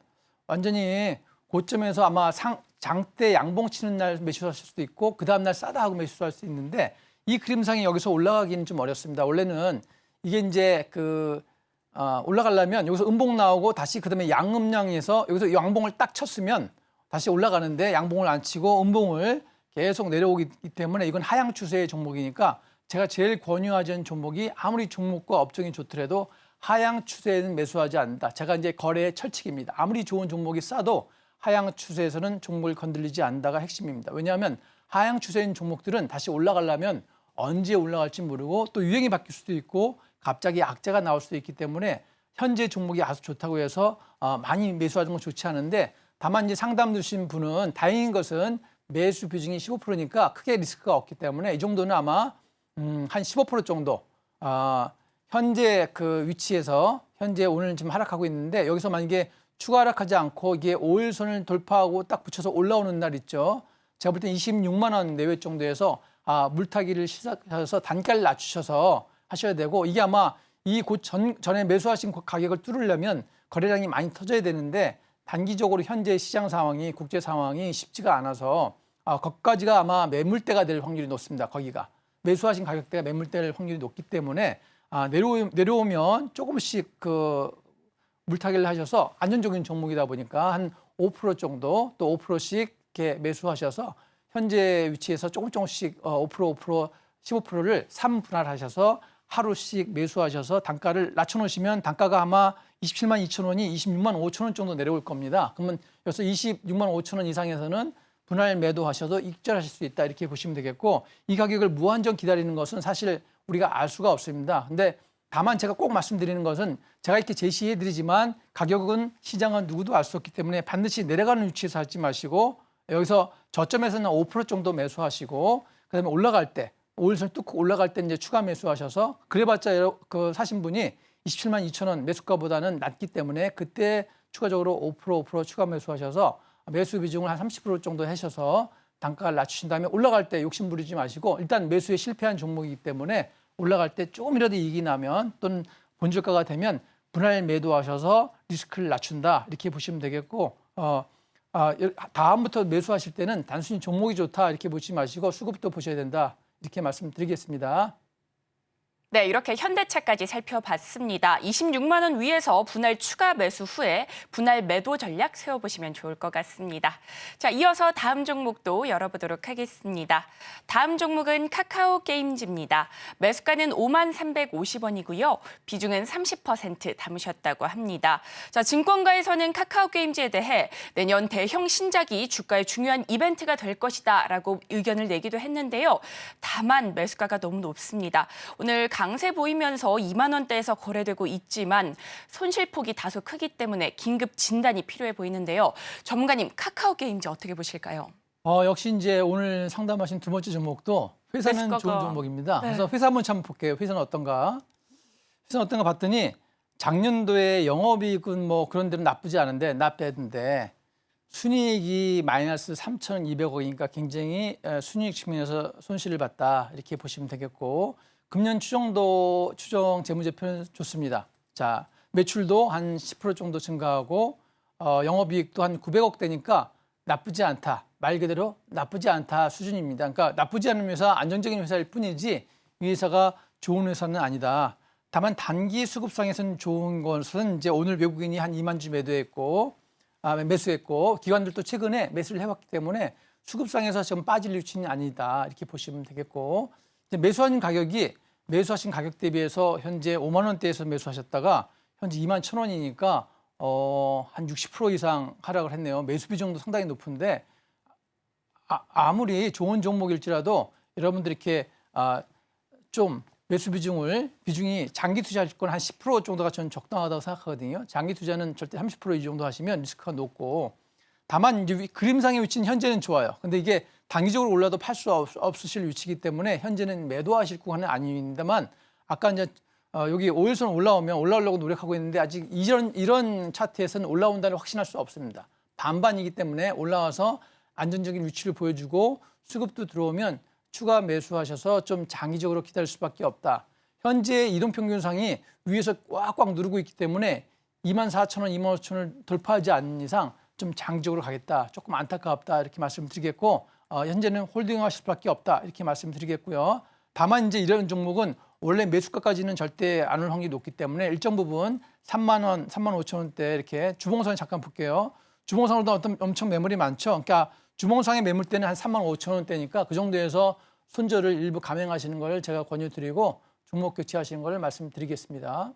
완전히 고점에서 아마 장대 양봉 치는 날 매수하실 수도 있고 그 다음날 싸다 하고 매수할 수 있는데 이 그림상이 여기서 올라가기는 좀 어렵습니다. 원래는 이게 이제 올라가려면 여기서 음봉 나오고 다시 그다음에 양음량에서 여기서 양봉을 딱 쳤으면 다시 올라가는데 양봉을 안 치고 음봉을 계속 내려오기 때문에 이건 하향 추세의 종목이니까 제가 제일 권유하지 않은 종목이 아무리 종목과 업종이 좋더라도 하향 추세에는 매수하지 않는다. 제가 이제 거래의 철칙입니다. 아무리 좋은 종목이 싸도 하향 추세에서는 종목을 건들리지 않는다가 핵심입니다. 왜냐하면 하향 추세인 종목들은 다시 올라가려면 언제 올라갈지 모르고 또 유행이 바뀔 수도 있고 갑자기 악재가 나올 수도 있기 때문에 현재 종목이 아주 좋다고 해서 많이 매수하는 건 좋지 않은데 다만 이제 상담 주신 분은 다행인 것은 매수 비중이 15%니까 크게 리스크가 없기 때문에 이 정도는 아마 한 15% 정도 현재 그 위치에서 현재 오늘 지금 하락하고 있는데 여기서 만약에 추가 하락하지 않고 이게 5일선을 돌파하고 딱 붙여서 올라오는 날 있죠. 제가 볼 때 26만 원 내외 정도에서 물타기를 시작해서 단가를 낮추셔서 하셔야 되고 이게 아마 이 전에 매수하신 가격을 뚫으려면 거래량이 많이 터져야 되는데 단기적으로 현재 시장 상황이 국제 상황이 쉽지가 않아서 거기까지가 아마 매물대가 될 확률이 높습니다. 거기가 매수하신 가격대가 매물대일 확률이 높기 때문에 내려오면 조금씩 그 물타기를 하셔서 안전적인 종목이다 보니까 한 5% 정도 또 5%씩 이렇게 매수하셔서 현재 위치에서 조금씩 5%, 15%를 3분할하셔서 하루씩 매수하셔서 단가를 낮춰놓으시면 단가가 아마 27만 2천 원이 26만 5천 원 정도 내려올 겁니다. 그러면 여기서 26만 5천 원 이상에서는 분할 매도하셔도 익절하실 수 있다 이렇게 보시면 되겠고 이 가격을 무한정 기다리는 것은 사실 우리가 알 수가 없습니다. 근데 다만 제가 꼭 말씀드리는 것은 제가 이렇게 제시해드리지만 가격은 시장은 누구도 알 수 없기 때문에 반드시 내려가는 위치에서 하지 마시고 여기서 저점에서는 5% 정도 매수하시고 그다음에 올라갈 때 5일선 뚫고 올라갈 때 이제 추가 매수하셔서 그래봤자 그 사신 분이 27만 2천 원 매수가보다는 낮기 때문에 그때 추가적으로 5% 추가 매수하셔서 매수 비중을 한 30% 정도 하셔서 단가를 낮추신 다음에 올라갈 때 욕심 부리지 마시고 일단 매수에 실패한 종목이기 때문에 올라갈 때 조금이라도 이익이 나면 또는 본주가가 되면 분할 매도하셔서 리스크를 낮춘다 이렇게 보시면 되겠고 다음부터 매수하실 때는 단순히 종목이 좋다 이렇게 보지 마시고 수급도 보셔야 된다 이렇게 말씀드리겠습니다. 네, 이렇게 현대차까지 살펴봤습니다. 26만 원 위에서 분할 추가 매수 후에 분할 매도 전략 세워보시면 좋을 것 같습니다. 자, 이어서 다음 종목도 열어보도록 하겠습니다. 다음 종목은 카카오 게임즈입니다. 매수가는 5만 350원이고요. 비중은 30% 담으셨다고 합니다. 자, 증권가에서는 카카오 게임즈에 대해 내년 대형 신작이 주가의 중요한 이벤트가 될 것이다라고 의견을 내기도 했는데요. 다만 매수가가 너무 높습니다. 오늘 강세 보이면서 2만 원대에서 거래되고 있지만 손실폭이 다소 크기 때문에 긴급 진단이 필요해 보이는데요. 전문가님, 카카오 게임즈 어떻게 보실까요? 역시 이제 오늘 상담하신 두 번째 종목도 회사는 매수가가... 좋은 종목입니다. 네. 그래서 회사 한번 참 볼게요. 회사는 어떤가? 회사는 어떤가 봤더니 작년도에 영업이익은 뭐 그런 데는 나쁘지 않은데 나쁘던데 순이익이 마이너스 3,200억이니까 굉장히 순이익 측면에서 손실을 봤다 이렇게 보시면 되겠고 금년 추정 재무제표는 좋습니다. 자, 매출도 한 10% 정도 증가하고 영업이익도 한 900억 대니까 나쁘지 않다. 말 그대로 나쁘지 않다 수준입니다. 그러니까 나쁘지 않은 회사, 안정적인 회사일 뿐이지 이 회사가 좋은 회사는 아니다. 다만 단기 수급상에서는 좋은 것은 이제 오늘 외국인이 한 2만 주 매수했고 기관들도 최근에 매수를 해왔기 때문에 수급상에서 지금 빠질 위치는 아니다. 이렇게 보시면 되겠고 매수하신 가격 대비해서 현재 5만 원대에서 매수하셨다가 현재 2만 1,000원이니까 한 60% 이상 하락을 했네요. 매수 비중도 상당히 높은데 아무리 좋은 종목일지라도 여러분들이 이렇게 좀 매수 비중이 장기 투자하실 건 한 10% 정도가 저는 적당하다고 생각하거든요. 장기 투자는 절대 30% 이 정도 하시면 리스크가 높고 다만 이제 그림상의 위치는 현재는 좋아요. 근데 이게 단기적으로 올라도 팔 수 없으실 위치이기 때문에 현재는 매도하실 구간은 아닙니다만 아까 이제 여기 5일선 올라오려고 노력하고 있는데 아직 이런 차트에서는 올라온다는 확신할 수 없습니다. 반반이기 때문에 올라와서 안전적인 위치를 보여주고 수급도 들어오면 추가 매수하셔서 좀 장기적으로 기다릴 수밖에 없다. 현재 이동평균상이 위에서 꽉꽉 누르고 있기 때문에 24,000원, 25,000원을 돌파하지 않는 이상 좀 장기적으로 가겠다. 조금 안타깝다 이렇게 말씀드리겠고 현재는 홀딩하실 수밖에 없다 이렇게 말씀드리겠고요. 다만 이제 이런 종목은 원래 매수가까지는 절대 안 올 확률이 높기 때문에 일정 부분 3만 원, 3만 5천 원대 이렇게 주봉선에 잠깐 볼게요. 주봉상으로도 어떤 엄청 매물이 많죠. 그러니까 주봉상의 매물대는 한 3만 5천 원대니까 그 정도에서 손절을 일부 감행하시는 걸 제가 권유드리고 종목 교체하시는 걸 말씀드리겠습니다.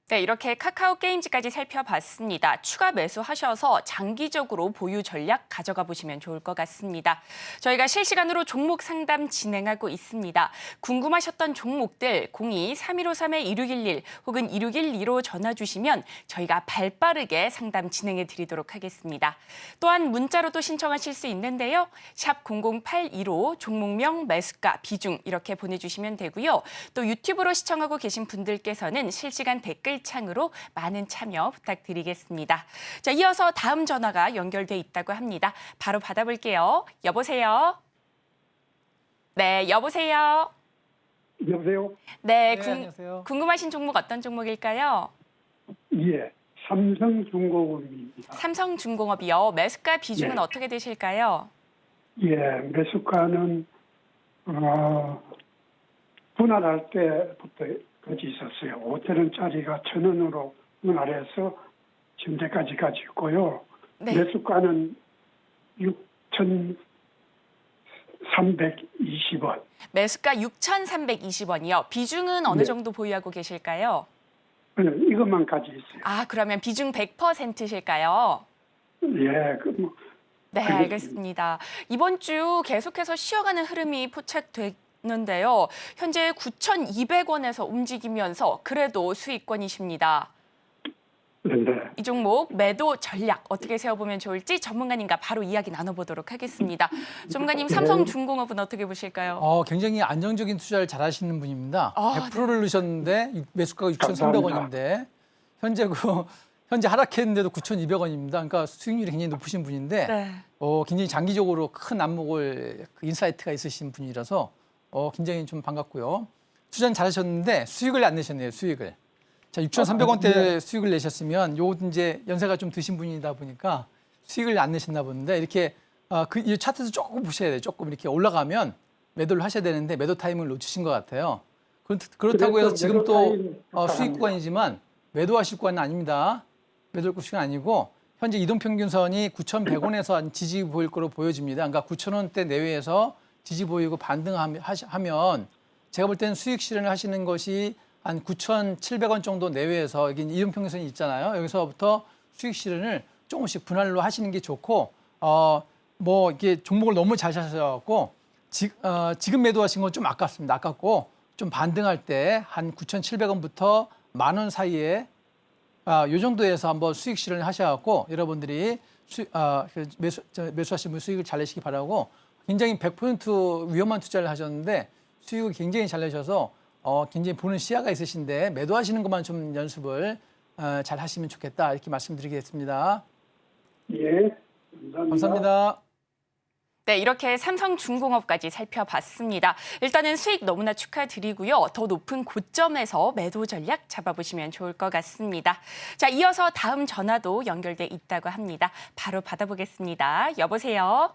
네, 이렇게 카카오 게임즈까지 살펴봤습니다. 추가 매수하셔서 장기적으로 보유 전략 가져가 보시면 좋을 것 같습니다. 저희가 실시간으로 종목 상담 진행하고 있습니다. 궁금하셨던 종목들 02-3153-2611 혹은 2612로 전화 주시면 저희가 발빠르게 상담 진행해 드리도록 하겠습니다. 또한 문자로도 신청하실 수 있는데요. 샵 0082로 종목명, 매수가, 비중 이렇게 보내주시면 되고요. 또 유튜브로 시청하고 계신 분들께서는 실시간 댓글 창으로 많은 참여 부탁드리겠습니다. 자, 이어서 다음 전화가 연결돼 있다고 합니다. 바로 받아볼게요. 여보세요? 네, 여보세요? 여보세요? 네, 안녕하세요. 궁금하신 종목 어떤 종목일까요? 예, 삼성중공업입니다. 삼성중공업이요. 매수가 비중은 네. 어떻게 되실까요? 예, 매수가는 분할할 때부터 까지 있었어요. 5천 원짜리가 1,000원으로 분할해서 현재까지 가지고 있고요. 네. 매수가는 6,320원. 매수가 6,320원이요. 비중은 어느 네. 정도 보유하고 계실까요? 이것만 가지고 있어요. 아, 그러면 비중 100%실까요? 예, 네, 알겠습니다. 알겠습니다. 이번 주 계속해서 쉬어가는 흐름이 포착되는데요. 현재 9,200원에서 움직이면서 그래도 수익권이십니다. 네. 이 종목 매도 전략 어떻게 세워보면 좋을지 전문가님과 바로 이야기 나눠보도록 하겠습니다. 전문가님, 삼성중공업은 어떻게 보실까요? 굉장히 안정적인 투자를 잘 하시는 분입니다. 아, 100%를 넣으셨는데 매수가가 6,300원인데 현재 하락했는데도 9,200원입니다. 그러니까 수익률이 굉장히 높으신 분인데 네. 굉장히 장기적으로 큰 안목을 인사이트가 있으신 분이라서 굉장히 좀 반갑고요. 투자는 잘하셨는데 수익을 안 내셨네요. 수익을. 자, 6,300원대 수익을 내셨으면 요 이제 연세가 좀 드신 분이다 보니까 수익을 안 내셨나 보는데 이렇게 이 차트도 조금 보셔야 돼요. 조금 이렇게 올라가면 매도를 하셔야 되는데 매도 타이밍을 놓치신 것 같아요. 그렇다고 해서 지금 또 수익 구간이지만 매도하실 구간은 아닙니다. 매도할 구간이 아니고 현재 이동평균선이 9,100원에서 한 지지 보일 거로 보여집니다. 그러니까 9,000원대 내외에서 지지 보이고 반등하면 제가 볼 때는 수익 실현을 하시는 것이 한 9,700원 정도 내외에서 여기 이동평균선이 있잖아요. 여기서부터 수익 실현을 조금씩 분할로 하시는 게 좋고 뭐 이게 종목을 너무 잘 사셔갖고 지금 매도하신 건 좀 아깝습니다. 아깝고 좀 반등할 때 한 9,700원부터 10,000원 사이에 요 정도에서 한번 수익 실현을 하셔갖고 여러분들이 매수하신 분 수익을 잘 내시기 바라고 굉장히 100% 위험한 투자를 하셨는데 수익을 굉장히 잘 내셔서 굉장히 보는 시야가 있으신데 매도하시는 것만 좀 연습을 잘 하시면 좋겠다 이렇게 말씀드리겠습니다. 예, 감사합니다. 네, 이렇게 삼성중공업까지 살펴봤습니다. 일단은 수익 너무나 축하드리고요. 더 높은 고점에서 매도 전략 잡아보시면 좋을 것 같습니다. 자, 이어서 다음 전화도 연결돼 있다고 합니다. 바로 받아보겠습니다. 여보세요?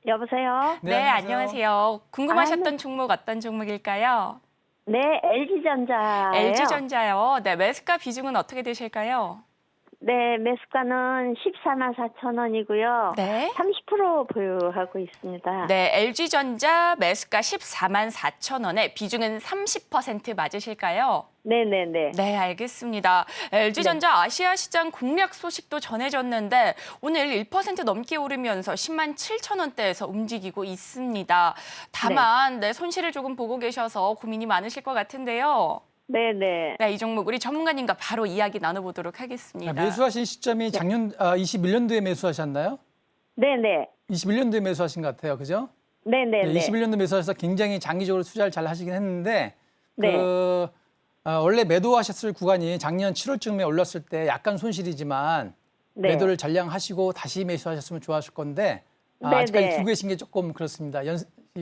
여보세요? 네, 안녕하세요. 궁금하셨던 종목 어떤 종목일까요? 네, LG전자예요. LG전자요. 네, 매수가 비중은 어떻게 되실까요? 네, 매수가는 14만 4천 원이고요. 네. 30% 보유하고 있습니다. 네, LG전자 매수가 14만 4천 원에 비중은 30% 맞으실까요? 네네네. 네, 알겠습니다. LG전자 아시아 시장 공략 소식도 전해졌는데 오늘 1% 넘게 오르면서 10만 7천 원대에서 움직이고 있습니다. 다만 네, 손실을 조금 보고 계셔서 고민이 많으실 것 같은데요. 네네. 네, 이 종목 우리 전문가님과 바로 이야기 나눠보도록 하겠습니다. 매수하신 시점이 작년 21년도에 매수하셨나요? 네네. 21년도에 매수하신 것 같아요. 그죠? 네네네. 네, 21년도 매수해서 굉장히 장기적으로 투자를 잘 하시긴 했는데 네. 원래 매도하셨을 구간이 작년 7월쯤에 올랐을 때 약간 손실이지만 네. 매도를 전량하시고 다시 매수하셨으면 좋았을 건데 네, 아직까지 네. 두고 계신 게 조금 그렇습니다.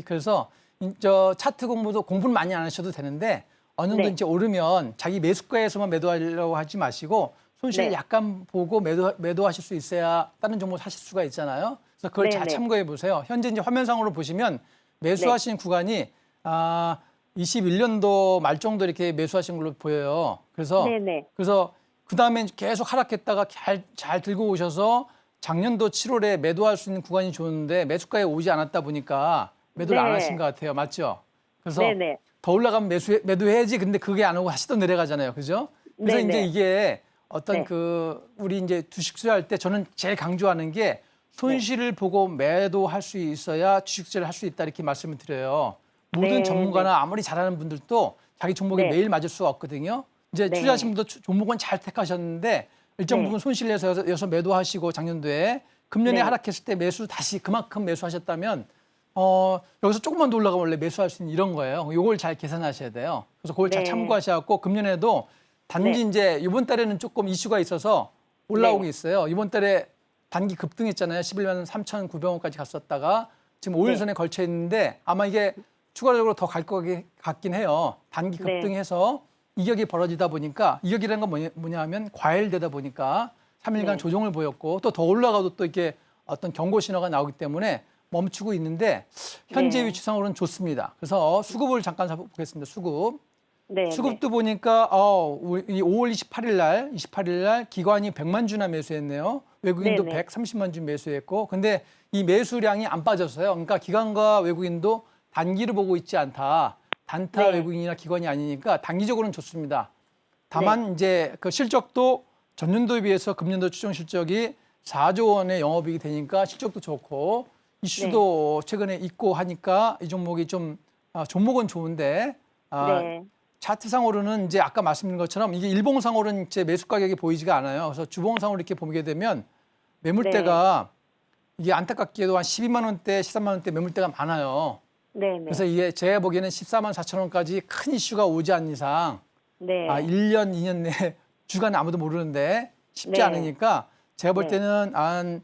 그래서 저 차트 공부는 많이 안 하셔도 되는데 어느 정도 네. 이제 오르면 자기 매수가에서만 매도하려고 하지 마시고 손실을 네. 약간 보고 매도하실 수 있어야 다른 종목 사실 수가 있잖아요. 그래서 그걸 잘 네네. 참고해 보세요. 현재 이제 화면상으로 보시면 매수하신 구간이 21년도 말 정도 이렇게 매수하신 걸로 보여요. 그래서 네네. 그 다음에 계속 하락했다가 잘 들고 오셔서 작년도 7월에 매도할 수 있는 구간이 좋은데 매수가에 오지 않았다 보니까 매도를 안 네. 하신 것 같아요. 맞죠? 그래서 네네. 더 올라가면 매도해야지. 근데 그게 안 오고 다시 또 내려가잖아요. 그죠? 그래서 네네. 이제 이게 어떤 네. 우리 이제 주식 투자할 때 저는 제일 강조하는 게 손실을 보고 매도할 수 있어야 주식 투자를 할 수 있다 이렇게 말씀을 드려요. 모든 네, 전문가나 아무리 잘하는 분들도 자기 종목에 네. 매일 맞을 수가 없거든요. 이제 네. 투자하신 분도 종목은 잘 택하셨는데 일정 네. 부분 손실 내서 매도하시고 작년도에 금년에 네. 하락했을 때 매수 다시 그만큼 매수하셨다면 여기서 조금만 더 올라가면 원래 매수할 수 있는 이런 거예요. 이걸 잘 계산하셔야 돼요. 그래서 그걸 잘 네. 참고하셔갖고 금년에도 단지 네. 이제 이번 달에는 조금 이슈가 있어서 올라오고 네. 있어요. 이번 달에 단기 급등했잖아요. 11만 3,900원까지 갔었다가 지금 5일 네. 선에 걸쳐 있는데 아마 이게 추가적으로 더 갈 것 같긴 해요. 단기 네. 급등해서 이격이 벌어지다 보니까 이격이라는 건 뭐냐 하면 과열되다 보니까 3일간 네. 조정을 보였고 또 더 올라가도 또 이렇게 어떤 경고 신호가 나오기 때문에 멈추고 있는데 현재 네. 위치상으로는 좋습니다. 그래서 수급을 잠깐 보겠습니다. 수급. 네. 수급도 보니까 이 5월 28일 날 기관이 100만 주나 매수했네요. 외국인도 네네. 130만 주 매수했고 근데 이 매수량이 안 빠졌어요. 그러니까 기관과 외국인도 단기를 보고 있지 않다. 단타 네. 외국인이나 기관이 아니니까 단기적으로는 좋습니다. 다만 이제 그 실적도 전년도에 비해서 금년도 추정 실적이 4조 원의 영업이익이 되니까 실적도 좋고 이슈도 최근에 있고 하니까 이 종목이 좀 종목은 좋은데 네. 차트상으로는 이제 아까 말씀드린 것처럼 이게 일봉상으로는 이제 매수 가격이 보이지가 않아요. 그래서 주봉상으로 이렇게 보게 되면 매물대가 이게 안타깝게도 한 12만 원대, 13만 원대 매물대가 많아요. 네. 그래서 이게 제가 보기에는 14만 4천 원까지 큰 이슈가 오지 않는 이상 네. 1년, 2년 내에 주가는 아무도 모르는데 쉽지 네. 않으니까 제가 볼 네. 때는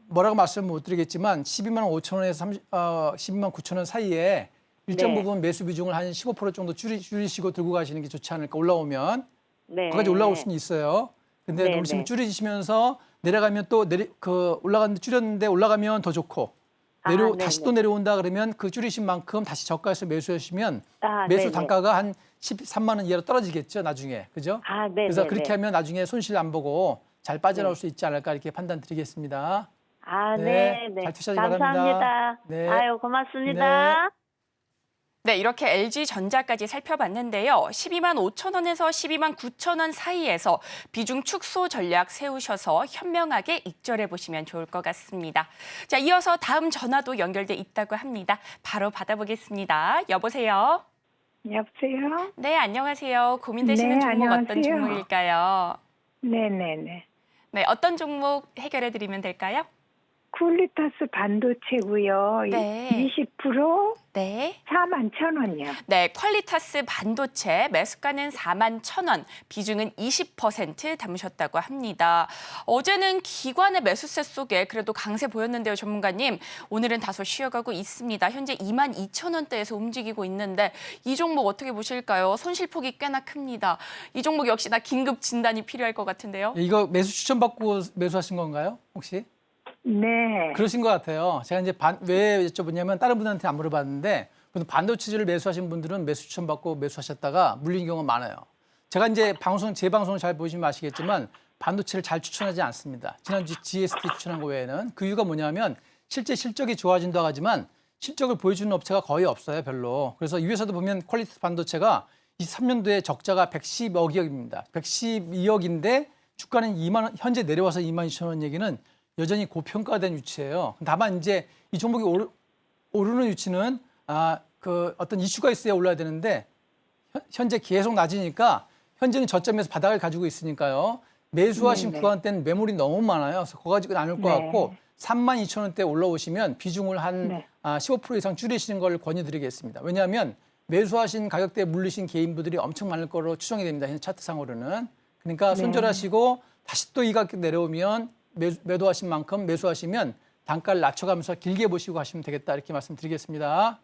뭐라고 말씀을 못 드리겠지만 12만 5천 원에서 12만 9천 원 사이에 일정 네. 부분 매수 비중을 한 15% 정도 줄이시고 들고 가시는 게 좋지 않을까. 올라오면 네. 거기까지 올라올 수는 있어요. 근데 네, 노리시면 네. 줄이시면서 내려가면 또 올라갔는데 줄였는데 올라가면 더 좋고 네, 다시 네. 또 내려온다 그러면 그 줄이신 만큼 다시 저가에서 매수하시면 매수 네네. 단가가 한 13만 원 이하로 떨어지겠죠, 나중에. 그죠? 네. 그래서 그렇게 하면 나중에 손실 안 보고 잘 빠져나올 수 있지 않을까 이렇게 판단 드리겠습니다. 네. 잘 투자하시기 감사합니다. 바랍니다. 네. 아유, 고맙습니다. 네, 이렇게 LG전자까지 살펴봤는데요. 12만 5천 원에서 12만 9천 원 사이에서 비중 축소 전략 세우셔서 현명하게 익절해 보시면 좋을 것 같습니다. 자, 이어서 다음 전화도 연결돼 있다고 합니다. 바로 받아보겠습니다. 여보세요? 여보세요? 네, 안녕하세요. 고민되시는 네, 종목 어떤 안녕하세요. 종목일까요? 네네네. 네, 어떤 종목 해결해 드리면 될까요? 쿨리타스 반도체고요. 네. 20% 네. 41,000원이요. 네, 퀄리타스 반도체 매수가는 4만 1,000원, 비중은 20% 담으셨다고 합니다. 어제는 기관의 매수세 속에 그래도 강세 보였는데요, 전문가님. 오늘은 다소 쉬어가고 있습니다. 현재 2만 2,000원대에서 움직이고 있는데 이 종목 어떻게 보실까요? 손실폭이 꽤나 큽니다. 이 종목 역시나 긴급 진단이 필요할 것 같은데요. 이거 매수 추천받고 매수하신 건가요, 혹시? 네. 그러신 것 같아요. 제가 이제 왜 여쭤보냐면 다른 분한테 안 물어봤는데 반도체를 매수하신 분들은 매수 추천받고 매수하셨다가 물린 경우가 많아요. 제가 이제 제 방송을 잘 보시면 아시겠지만 반도체를 잘 추천하지 않습니다. 지난주 GST 추천한 거 외에는 그 이유가 뭐냐면 실제 실적이 좋아진다고 하지만 실적을 보여주는 업체가 거의 없어요, 별로. 그래서 이 회사도 보면 퀄리티 반도체가 23년도에 적자가 110억입니다. 112억인데 주가는 현재 내려와서 2만 2천 원 얘기는 여전히 고평가된 위치예요. 다만 이제 이 종목이 오르는 위치는 어떤 이슈가 있어야 올라야 되는데 현재 계속 낮으니까 현재는 저점에서 바닥을 가지고 있으니까요. 매수하신 구간 때는 매물이 너무 많아요. 그래서 그거 가지고 나눌 것 같고 3만 2천 원대 올라오시면 비중을 한 15% 이상 줄이시는 걸 권유드리겠습니다. 왜냐하면 매수하신 가격대에 물리신 개인분들이 엄청 많을 거로 추정이 됩니다. 현재 차트상으로는. 그러니까 손절하시고 다시 또 이 가격 내려오면 매도하신 만큼 매수하시면 단가를 낮춰가면서 길게 보시고 하시면 되겠다 이렇게 말씀드리겠습니다.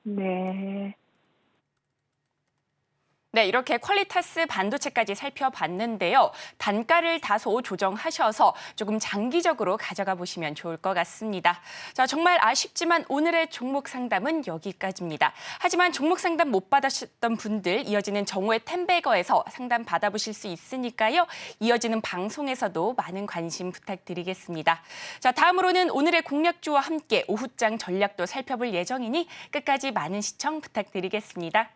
네. 네, 이렇게 퀄리타스 반도체까지 살펴봤는데요. 단가를 다소 조정하셔서 조금 장기적으로 가져가 보시면 좋을 것 같습니다. 자, 정말 아쉽지만 오늘의 종목 상담은 여기까지입니다. 하지만 종목 상담 못 받으셨던 분들 이어지는 정오의 템베거에서 상담 받아보실 수 있으니까요. 이어지는 방송에서도 많은 관심 부탁드리겠습니다. 자, 다음으로는 오늘의 공략주와 함께 오후장 전략도 살펴볼 예정이니 끝까지 많은 시청 부탁드리겠습니다.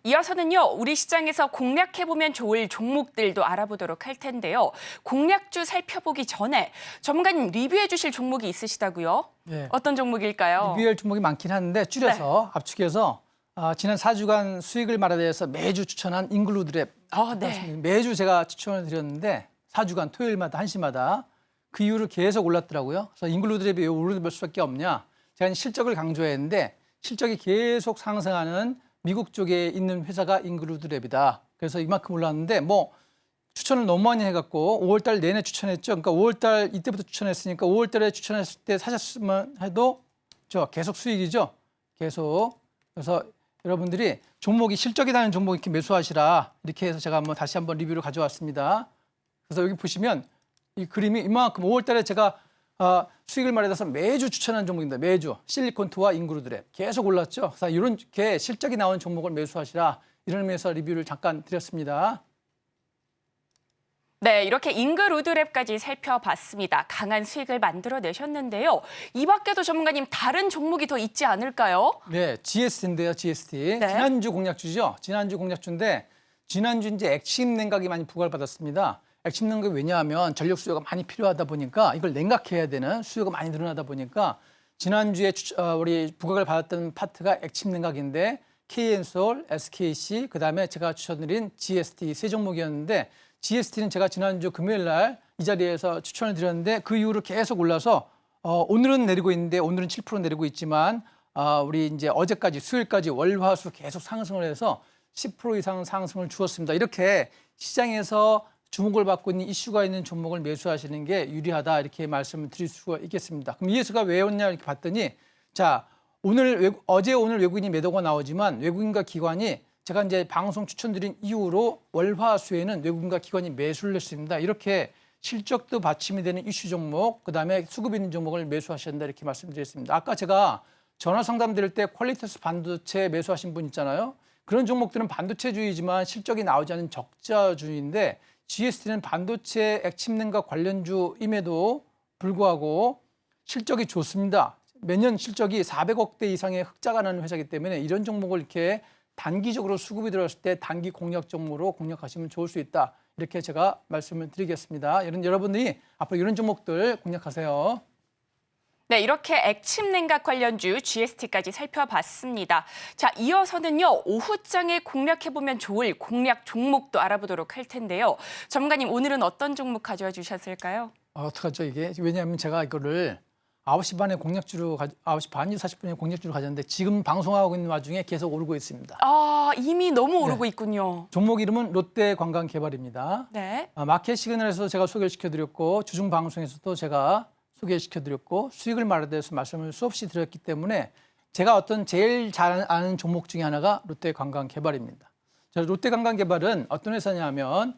이어서는요, 우리 시장에서 공략해보면 좋을 종목들도 알아보도록 할 텐데요. 공략주 살펴보기 전에 전문가님 리뷰해 주실 종목이 있으시다고요? 네. 어떤 종목일까요? 리뷰할 종목이 많긴 한데 줄여서 압축해서 지난 4주간 수익을 말아내서 매주 추천한 인글루드랩. 네. 매주 제가 추천을 드렸는데 4주간 토요일마다 1시마다 그 이후로 계속 올랐더라고요. 그래서 인글루드랩이 왜 오를 수밖에 없냐. 제가 실적을 강조했는데 실적이 계속 상승하는 미국 쪽에 있는 회사가 인글루드랩이다. 그래서 이만큼 올랐는데 뭐 추천을 너무 많이 해갖고 5월달 내내 추천했죠. 그러니까 5월달 이때부터 추천했으니까 5월달에 추천했을 때 사셨으면 해도 계속 수익이죠. 계속. 그래서 여러분들이 종목이 실적이 나는 종목 이렇게 매수하시라. 이렇게 해서 제가 다시 한번 리뷰를 가져왔습니다. 그래서 여기 보시면 이 그림이 이만큼 5월달에 제가 수익을 말해서 매주 추천하는 종목입니다. 매주 실리콘투와 인글루드랩 계속 올랐죠. 그래서 이렇게 실적이 나오는 종목을 매수하시라 이런 의미에서 리뷰를 잠깐 드렸습니다. 네, 이렇게 인글루드랩까지 살펴봤습니다. 강한 수익을 만들어내셨는데요. 이 밖에도 전문가님 다른 종목이 더 있지 않을까요? 네, GST인데요. GST. 네. 지난주 공략주죠. 지난주 공략주인데 지난주 이제 액침 냉각이 많이 부과를 받았습니다. 액침 냉각이 왜냐하면 전력 수요가 많이 필요하다 보니까 이걸 냉각해야 되는 수요가 많이 늘어나다 보니까 지난주에 우리 부각을 받았던 파트가 액침 냉각인데 KN솔, SKC, 그다음에 제가 추천드린 GST 세 종목이었는데 GST는 제가 지난주 금요일 날 이 자리에서 추천을 드렸는데 그 이후로 계속 올라서 오늘은 내리고 있는데 오늘은 7% 내리고 있지만 우리 이제 어제까지 수요일까지 월화수 계속 상승을 해서 10% 이상 상승을 주었습니다. 이렇게 시장에서 주목을 받고 있는 이슈가 있는 종목을 매수하시는 게 유리하다 이렇게 말씀을 드릴 수가 있겠습니다. 그럼 이 이슈가 왜 왔냐 이렇게 봤더니 자 어제 오늘 외국인이 매도가 나오지만 외국인과 기관이 제가 이제 방송 추천드린 이후로 월화수에는 외국인과 기관이 매수를 했습니다. 이렇게 실적도 받침이 되는 이슈 종목, 그다음에 수급 있는 종목을 매수하셔야 한다 이렇게 말씀드렸습니다. 아까 제가 전화 상담 드릴 때 퀄리타스 반도체 매수하신 분 있잖아요. 그런 종목들은 반도체주이지만 실적이 나오지 않은 적자주인데 GST는 반도체 액침 냉각 관련주임에도 불구하고 실적이 좋습니다. 매년 실적이 400억대 이상의 흑자가 나는 회사이기 때문에 이런 종목을 이렇게 단기적으로 수급이 들어왔을 때 단기 공략 종목으로 공략하시면 좋을 수 있다. 이렇게 제가 말씀을 드리겠습니다. 여러분들이 앞으로 이런 종목들 공략하세요. 네, 이렇게 액침 냉각 관련주 GST까지 살펴봤습니다. 자, 이어서는요, 오후장에 공략해보면 좋을 공략 종목도 알아보도록 할 텐데요. 전문가님, 오늘은 어떤 종목 가져와 주셨을까요? 어떡하죠, 이게? 왜냐하면 제가 이거를 9시 반에 공략주로, 9시 반, 40분에 공략주로 가졌는데 지금 방송하고 있는 와중에 계속 오르고 있습니다. 이미 너무 오르고 있군요. 종목 이름은 롯데관광개발입니다. 네. 마켓 시그널에서 제가 소개를 시켜드렸고 주중 방송에서도 제가 소개시켜드렸고 수익을 말하에 대해서 말씀을 수없이 드렸기 때문에 제가 제일 잘 아는 종목 중에 하나가 롯데관광개발입니다. 롯데관광개발은 어떤 회사냐면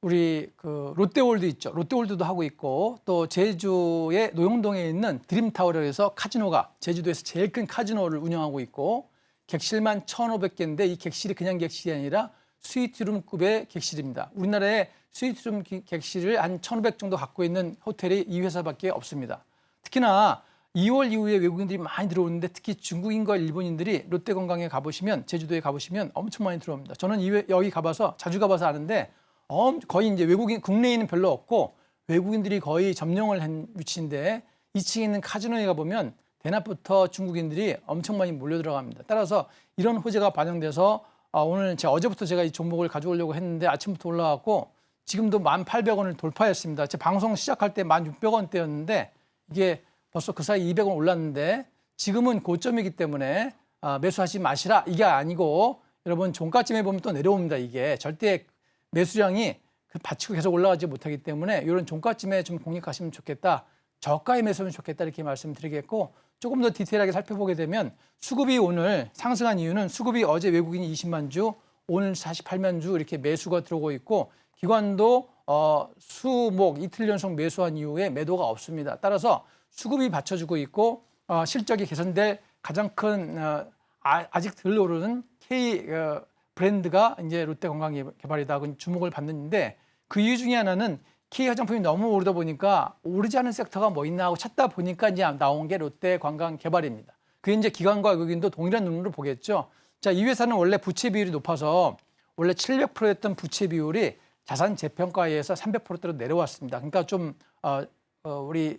우리 롯데월드 있죠. 롯데월드도 하고 있고 또 제주의 노용동에 있는 드림타워라고 해서 카지노가 제주도에서 제일 큰 카지노를 운영하고 있고 객실만 1,500개인데 이 객실이 그냥 객실이 아니라 스위트룸급의 객실입니다. 우리나라에 스위트룸 객실을 한 1,500 정도 갖고 있는 호텔이 이 회사밖에 없습니다. 특히나 2월 이후에 외국인들이 많이 들어오는데 특히 중국인과 일본인들이 롯데관광에 가보시면 제주도에 가보시면 엄청 많이 들어옵니다. 저는 여기 가봐서 자주 가봐서 아는데 거의 이제 외국인 국내에는 별로 없고 외국인들이 거의 점령을 한 위치인데 2층에 있는 카지노에 가보면 대낮부터 중국인들이 엄청 많이 몰려 들어갑니다. 따라서 이런 호재가 반영돼서 오늘 어제부터 제가 이 종목을 가져오려고 했는데 아침부터 올라왔고 지금도 1,800원을 돌파했습니다. 제 방송 시작할 때 1,600원대였는데 이게 벌써 그 사이 200원 올랐는데 지금은 고점이기 때문에 매수하지 마시라 이게 아니고 여러분 종가쯤에 보면 또 내려옵니다. 이게 절대 매수량이 받치고 계속 올라가지 못하기 때문에 이런 종가쯤에 좀 공략하시면 좋겠다. 저가에 매수하면 좋겠다 이렇게 말씀드리겠고 조금 더 디테일하게 살펴보게 되면 수급이 오늘 상승한 이유는 수급이 어제 외국인이 20만 주, 오늘 48만 주 이렇게 매수가 들어오고 있고 기관도 수목 이틀 연속 매수한 이후에 매도가 없습니다. 따라서 수급이 받쳐주고 있고 실적이 개선될 가장 큰 아직 덜 오르는 K 브랜드가 이제 롯데관광개발이다 주목을 받는데 그 이유 중에 하나는 K 화장품이 너무 오르다 보니까 오르지 않은 섹터가 뭐 있나 하고 찾다 보니까 이제 나온 게 롯데관광개발입니다. 그게 이제 기관과 외국인도 동일한 눈으로 보겠죠. 자, 이 회사는 원래 부채 비율이 높아서 원래 700%였던 부채 비율이 자산 재평가에 의해서 300%대로 내려왔습니다. 그러니까 좀 우리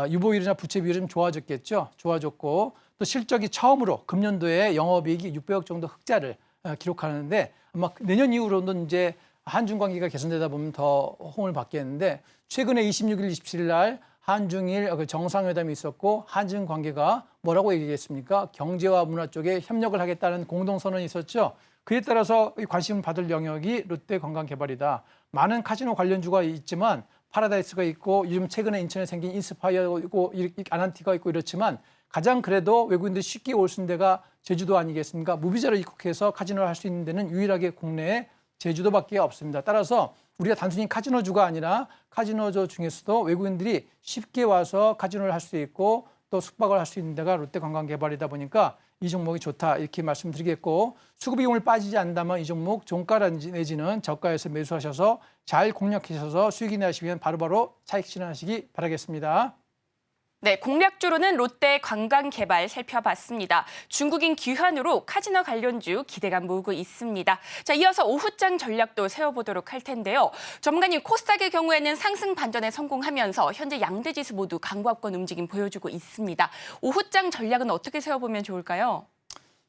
유보율이나 부채 비율이 좀 좋아졌겠죠. 좋아졌고 또 실적이 처음으로 금년도에 영업이익이 600억 정도 흑자를 기록하는데 아마 내년 이후로는 이제 한중 관계가 개선되다 보면 더 호응을 받겠는데 최근에 26일, 27일 날 한중일 정상회담이 있었고 한중 관계가 뭐라고 얘기했습니까? 경제와 문화 쪽에 협력을 하겠다는 공동선언이 있었죠. 그에 따라서 관심을 받을 영역이 롯데관광개발이다. 많은 카지노 관련주가 있지만 파라다이스가 있고 요즘 최근에 인천에 생긴 인스파이어가 있고 아난티가 있고 이렇지만 가장 그래도 외국인들이 쉽게 올 수 있는 데가 제주도 아니겠습니까? 무비자로 입국해서 카지노를 할 수 있는 데는 유일하게 국내에 제주도밖에 없습니다. 따라서 우리가 단순히 카지노주가 아니라 카지노주 중에서도 외국인들이 쉽게 와서 카지노를 할 수 있고 또 숙박을 할 수 있는 데가 롯데관광개발이다 보니까 이 종목이 좋다 이렇게 말씀드리겠고 수급이 오늘 빠지지 않는다면 이 종목 종가 내지는 저가에서 매수하셔서 잘 공략하셔서 수익이 나시면 바로바로 차익 실현하시기 바라겠습니다. 네, 공략주로는 롯데관광개발 살펴봤습니다. 중국인 귀환으로 카지노 관련주 기대감 모으고 있습니다. 자, 이어서 오후장 전략도 세워보도록 할 텐데요. 전문가님, 코스닥의 경우에는 상승 반전에 성공하면서 현재 양대지수 모두 강보합권 움직임 보여주고 있습니다. 오후장 전략은 어떻게 세워보면 좋을까요?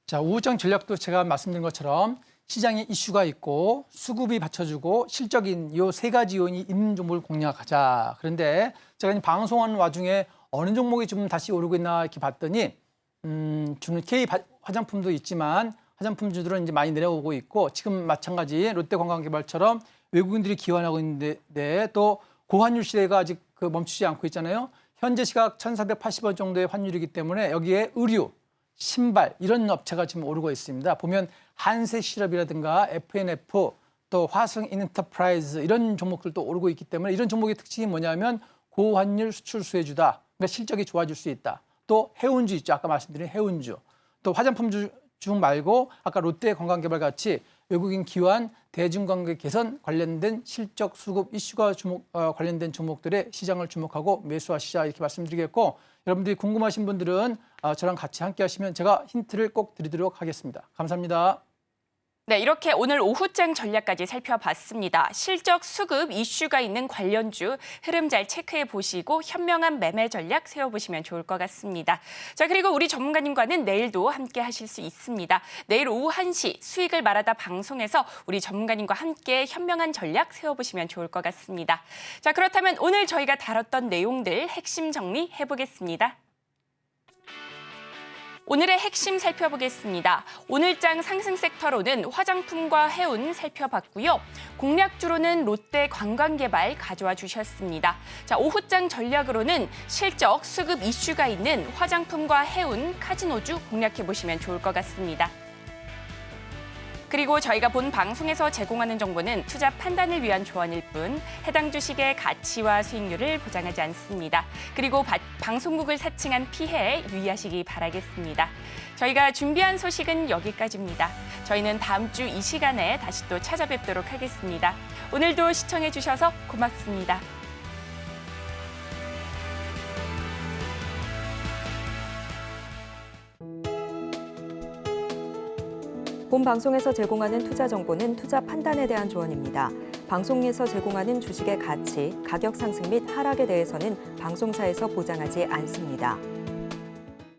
자, 오후장 전략도 제가 말씀드린 것처럼 시장에 이슈가 있고 수급이 받쳐주고 실적인 이 세 가지 요인이 있는 종목을 공략하자. 그런데 제가 방송하는 와중에 어느 종목이 좀 다시 오르고 있나 이렇게 봤더니 주는 K 화장품도 있지만 화장품주들은 이제 많이 내려오고 있고 지금 마찬가지 롯데관광개발처럼 외국인들이 기환하고 있는데 또 고환율 시대가 아직 멈추지 않고 있잖아요. 현재 시각 1,480원 정도의 환율이기 때문에 여기에 의류, 신발 이런 업체가 지금 오르고 있습니다. 보면 한세실업이라든가 FNF 또 화성인엔터프라이즈 이런 종목들도 오르고 있기 때문에 이런 종목의 특징이 뭐냐면 고환율 수출 수혜주다. 그러니까 실적이 좋아질 수 있다. 또 해운주 있죠. 아까 말씀드린 해운주. 또 화장품주 중 말고 아까 롯데관광개발 같이 외국인 기환, 대중관계 개선 관련된 실적 수급 이슈가 관련된 종목들의 시장을 주목하고 매수하시자 이렇게 말씀드리겠고 여러분들이 궁금하신 분들은 저랑 같이 함께 하시면 제가 힌트를 꼭 드리도록 하겠습니다. 감사합니다. 네, 이렇게 오늘 오후장 전략까지 살펴봤습니다. 실적 수급 이슈가 있는 관련주 흐름 잘 체크해 보시고 현명한 매매 전략 세워보시면 좋을 것 같습니다. 자, 그리고 우리 전문가님과는 내일도 함께 하실 수 있습니다. 내일 오후 1시 수익을 말하다 방송에서 우리 전문가님과 함께 현명한 전략 세워보시면 좋을 것 같습니다. 자, 그렇다면 오늘 저희가 다뤘던 내용들 핵심 정리해 보겠습니다. 오늘의 핵심 살펴보겠습니다. 오늘장 상승 섹터로는 화장품과 해운 살펴봤고요. 공략주로는 롯데관광개발 가져와 주셨습니다. 자, 오후장 전략으로는 실적, 수급 이슈가 있는 화장품과 해운, 카지노주 공략해보시면 좋을 것 같습니다. 그리고 저희가 본 방송에서 제공하는 정보는 투자 판단을 위한 조언일 뿐 해당 주식의 가치와 수익률을 보장하지 않습니다. 그리고 방송국을 사칭한 피해에 유의하시기 바라겠습니다. 저희가 준비한 소식은 여기까지입니다. 저희는 다음 주 이 시간에 다시 또 찾아뵙도록 하겠습니다. 오늘도 시청해 주셔서 고맙습니다. 본 방송에서 제공하는 투자 정보는 투자 판단에 대한 조언입니다. 방송에서 제공하는 주식의 가치, 가격 상승 및 하락에 대해서는 방송사에서 보장하지 않습니다.